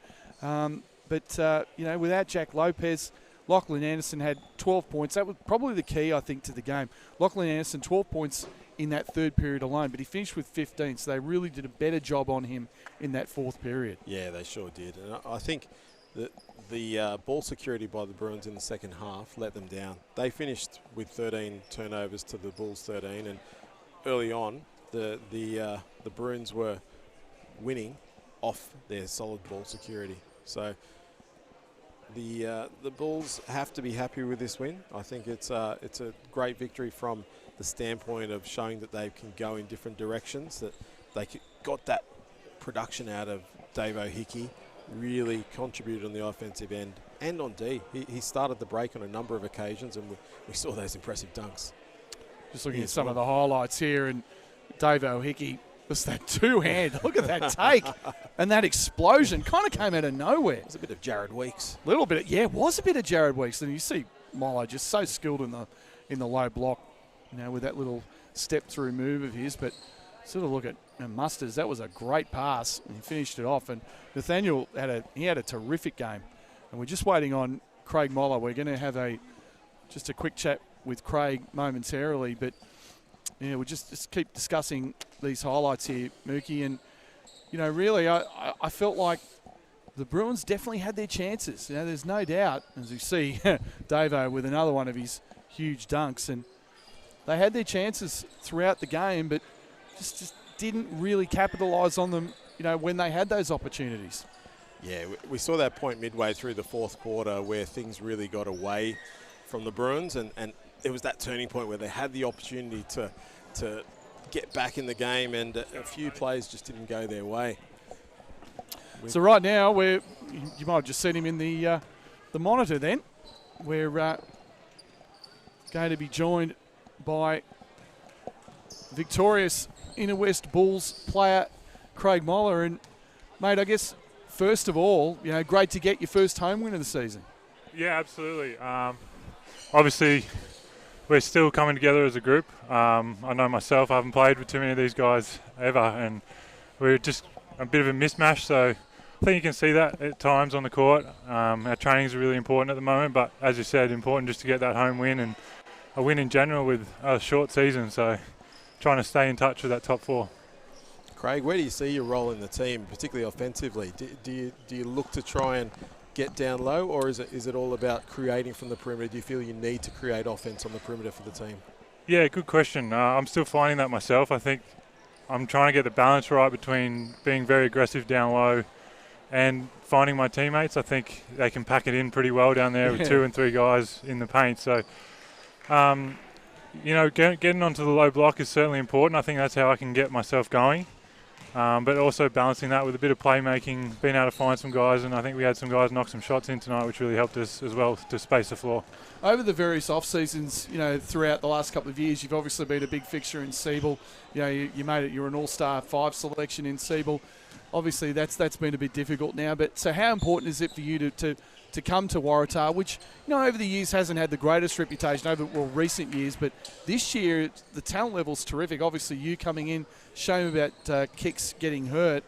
But you know, without Jack Lopez, Lachlan Anderson had 12 points. That was probably the key, I think, to the game. Lachlan Anderson, 12 points in that third period alone, but he finished with 15, so they really did a better job on him in that fourth period. Yeah, they sure did. And I think that the ball security by the Bruins in the second half let them down. They finished with 13 turnovers to the Bulls 13, and early on, the Bruins were winning off their solid ball security. So the Bulls have to be happy with this win. I think it's a great victory from the standpoint of showing that they can go in different directions, that they got that production out of Dave O'Hickey, really contributed on the offensive end and on D. He started the break on a number of occasions, and we saw those impressive dunks. Just looking at some of the highlights here, and Dave O'Hickey, just that two-hand, look at that take, and that explosion kind of came out of nowhere. It was a bit of Jared Weeks. A little bit, yeah, it was a bit of Jared Weeks. And you see Milo just so skilled in the low block, you know, with that little step-through move of his. But sort of look at Musters, that was a great pass, and he finished it off. And Nathaniel had a terrific game. And we're just waiting on Craig Moller. We're going to have just a quick chat with Craig momentarily, but yeah, we'll just keep discussing these highlights here, Mookie. And, you know, really, I felt like the Bruins definitely had their chances. You know, there's no doubt, as you see, Davo with another one of his huge dunks. And they had their chances throughout the game, but just didn't really capitalise on them, you know, when they had those opportunities. Yeah, we saw that point midway through the fourth quarter where things really got away from the Bruins, and it was that turning point where they had the opportunity to get back in the game, and a few plays just didn't go their way. So right now, you might have just seen him in the monitor then. We're going to be joined by victorious Inner West Bulls player Craig Moller. And, mate, I guess, first of all, you know, great to get your first home win of the season. Yeah, absolutely. Obviously, we're still coming together as a group. I know myself, I haven't played with too many of these guys ever, and we're just a bit of a mismatch, so I think you can see that at times on the court. Our trainings are really important at the moment, but as you said, important just to get that home win and a win in general with a short season, so trying to stay in touch with that top 4. Craig, where do you see your role in the team, particularly offensively? Do you look to try and get down low, or is it all about creating from the perimeter? Do you feel you need to create offense on the perimeter for the team? Yeah, good question. I'm still finding that myself. I think I'm trying to get the balance right between being very aggressive down low and finding my teammates. I think they can pack it in pretty well down there with 2 and 3 guys in the paint. So, you know, getting onto the low block is certainly important. I think that's how I can get myself going. But also balancing that with a bit of playmaking, being able to find some guys, and I think we had some guys knock some shots in tonight, which really helped us as well to space the floor. Over the various off seasons, you know, throughout the last couple of years, you've obviously been a big fixture in Siebel. You know, you made it. You're an All-Star 5 selection in Siebel. Obviously, that's been a bit difficult now. But so, how important is it for you to come to Waratah, which, you know, over the years hasn't had the greatest reputation over recent years, but this year the talent level's terrific. Obviously, you coming in, shame about Kicks getting hurt,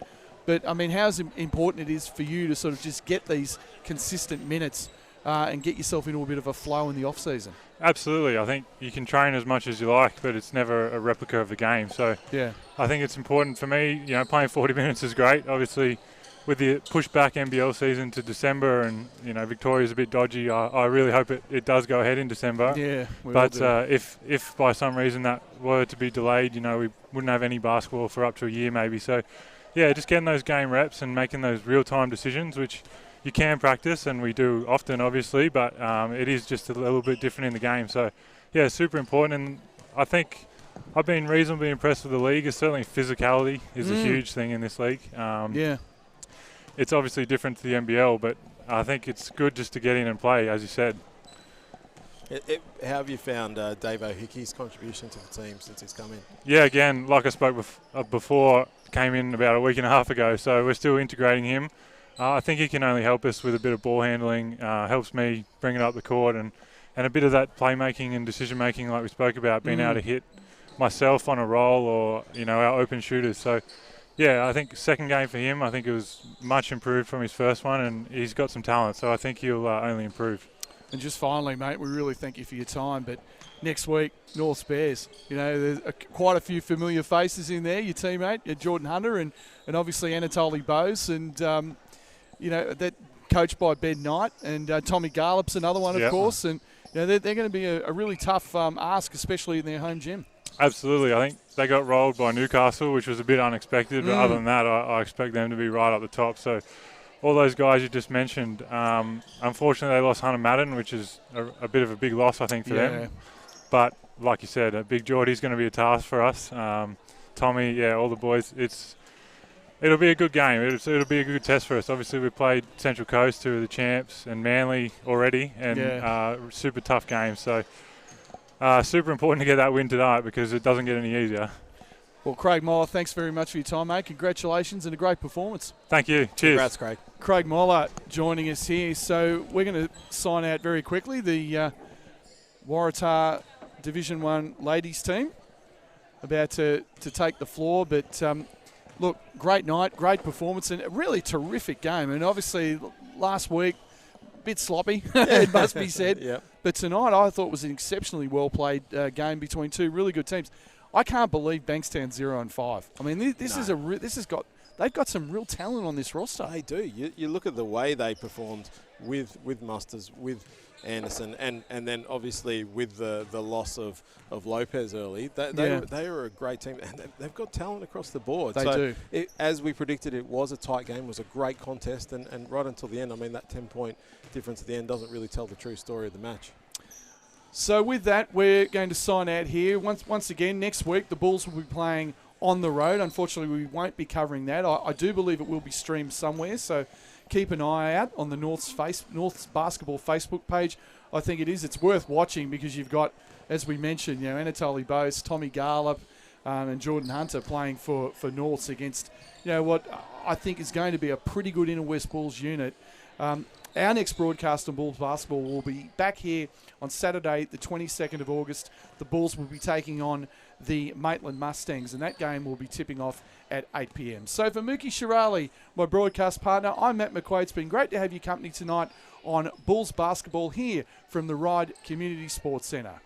but I mean, how important it is for you to sort of just get these consistent minutes and get yourself into a bit of a flow in the off season. Absolutely. I think you can train as much as you like, but it's never a replica of the game. So yeah, I think it's important for me. You know, playing 40 minutes is great. Obviously, with the push-back NBL season to December, and, you know, Victoria's a bit dodgy, I really hope it does go ahead in December. Yeah, but if by some reason that were to be delayed, you know, we wouldn't have any basketball for up to a year maybe. So, yeah, just getting those game reps and making those real-time decisions, which you can practice, and we do often, obviously, but it is just a little bit different in the game. So, yeah, super important. And I think I've been reasonably impressed with the league. Certainly physicality is a huge thing in this league. Yeah. It's obviously different to the NBL, but I think it's good just to get in and play, as you said. How have you found Dave O'Hickey's contribution to the team since he's come in? Yeah, again, like I spoke before, came in about a week and a half ago, so we're still integrating him. I think he can only help us with a bit of ball handling, helps me bring it up the court and and a bit of that playmaking and decision-making like we spoke about, being able to hit myself on a roll or, our open shooters. So, yeah, I think second game for him, I think it was much improved from his first one, and he's got some talent, so I think he'll only improve. And just finally, mate, we really thank you for your time, but next week, North Bears. There's quite a few familiar faces in there, your teammate, Jordan Hunter, and obviously Anatoly Bose, and, that coached by Ben Knight, and Tommy Garlop's another one, of course, and they're going to be a really tough ask, especially in their home gym. Absolutely. I think they got rolled by Newcastle, which was a bit unexpected, but other than that, I expect them to be right up the top. So all those guys you just mentioned, unfortunately they lost Hunter Madden, which is a bit of a big loss, I think, for them. But like you said, Big Geordie's going to be a task for us. Tommy, all the boys, it'll be a good game. It'll be a good test for us. Obviously, we played Central Coast, who are the champs, and Manly already, and super tough games. So super important to get that win tonight because it doesn't get any easier. Well, Craig Moller, thanks very much for your time, mate. Congratulations and a great performance. Thank you. Cheers. Congrats, Craig. Craig Moller joining us here. So we're going to sign out very quickly. The Waratah Division 1 ladies team about to take the floor. But, look, great night, great performance, and a really terrific game. And obviously last week, a bit sloppy, it must be said. Yep. But tonight I thought was an exceptionally well-played game between two really good teams. I can't believe Bankstown 0-5. I mean, they've got some real talent on this roster. They do. You look at the way they performed with Musters, with Anderson, and then obviously with the loss of Lopez early. They were a great team, and they've got talent across the board. They do. As we predicted, it was a tight game. It was a great contest, and right until the end, I mean, that 10-point difference at the end doesn't really tell the true story of the match. So with that, we're going to sign out here. Once again, next week, the Bulls will be playing on the road. Unfortunately, we won't be covering that. I do believe it will be streamed somewhere, so keep an eye out on the North's basketball Facebook page. I think it is. It's worth watching because you've got, as we mentioned, Anatoly Bose, Tommy Garlop, and Jordan Hunter playing for Norths against, what I think is going to be a pretty good Inner West Bulls unit. Our next broadcast on Bulls basketball will be back here on Saturday, the 22nd of August. The Bulls will be taking on the Maitland Mustangs, and that game will be tipping off at 8 p.m. So for Mookie Shirali, my broadcast partner, I'm Matt McQuaid. It's been great to have your company tonight on Bulls basketball here from the Ryde Community Sports Centre.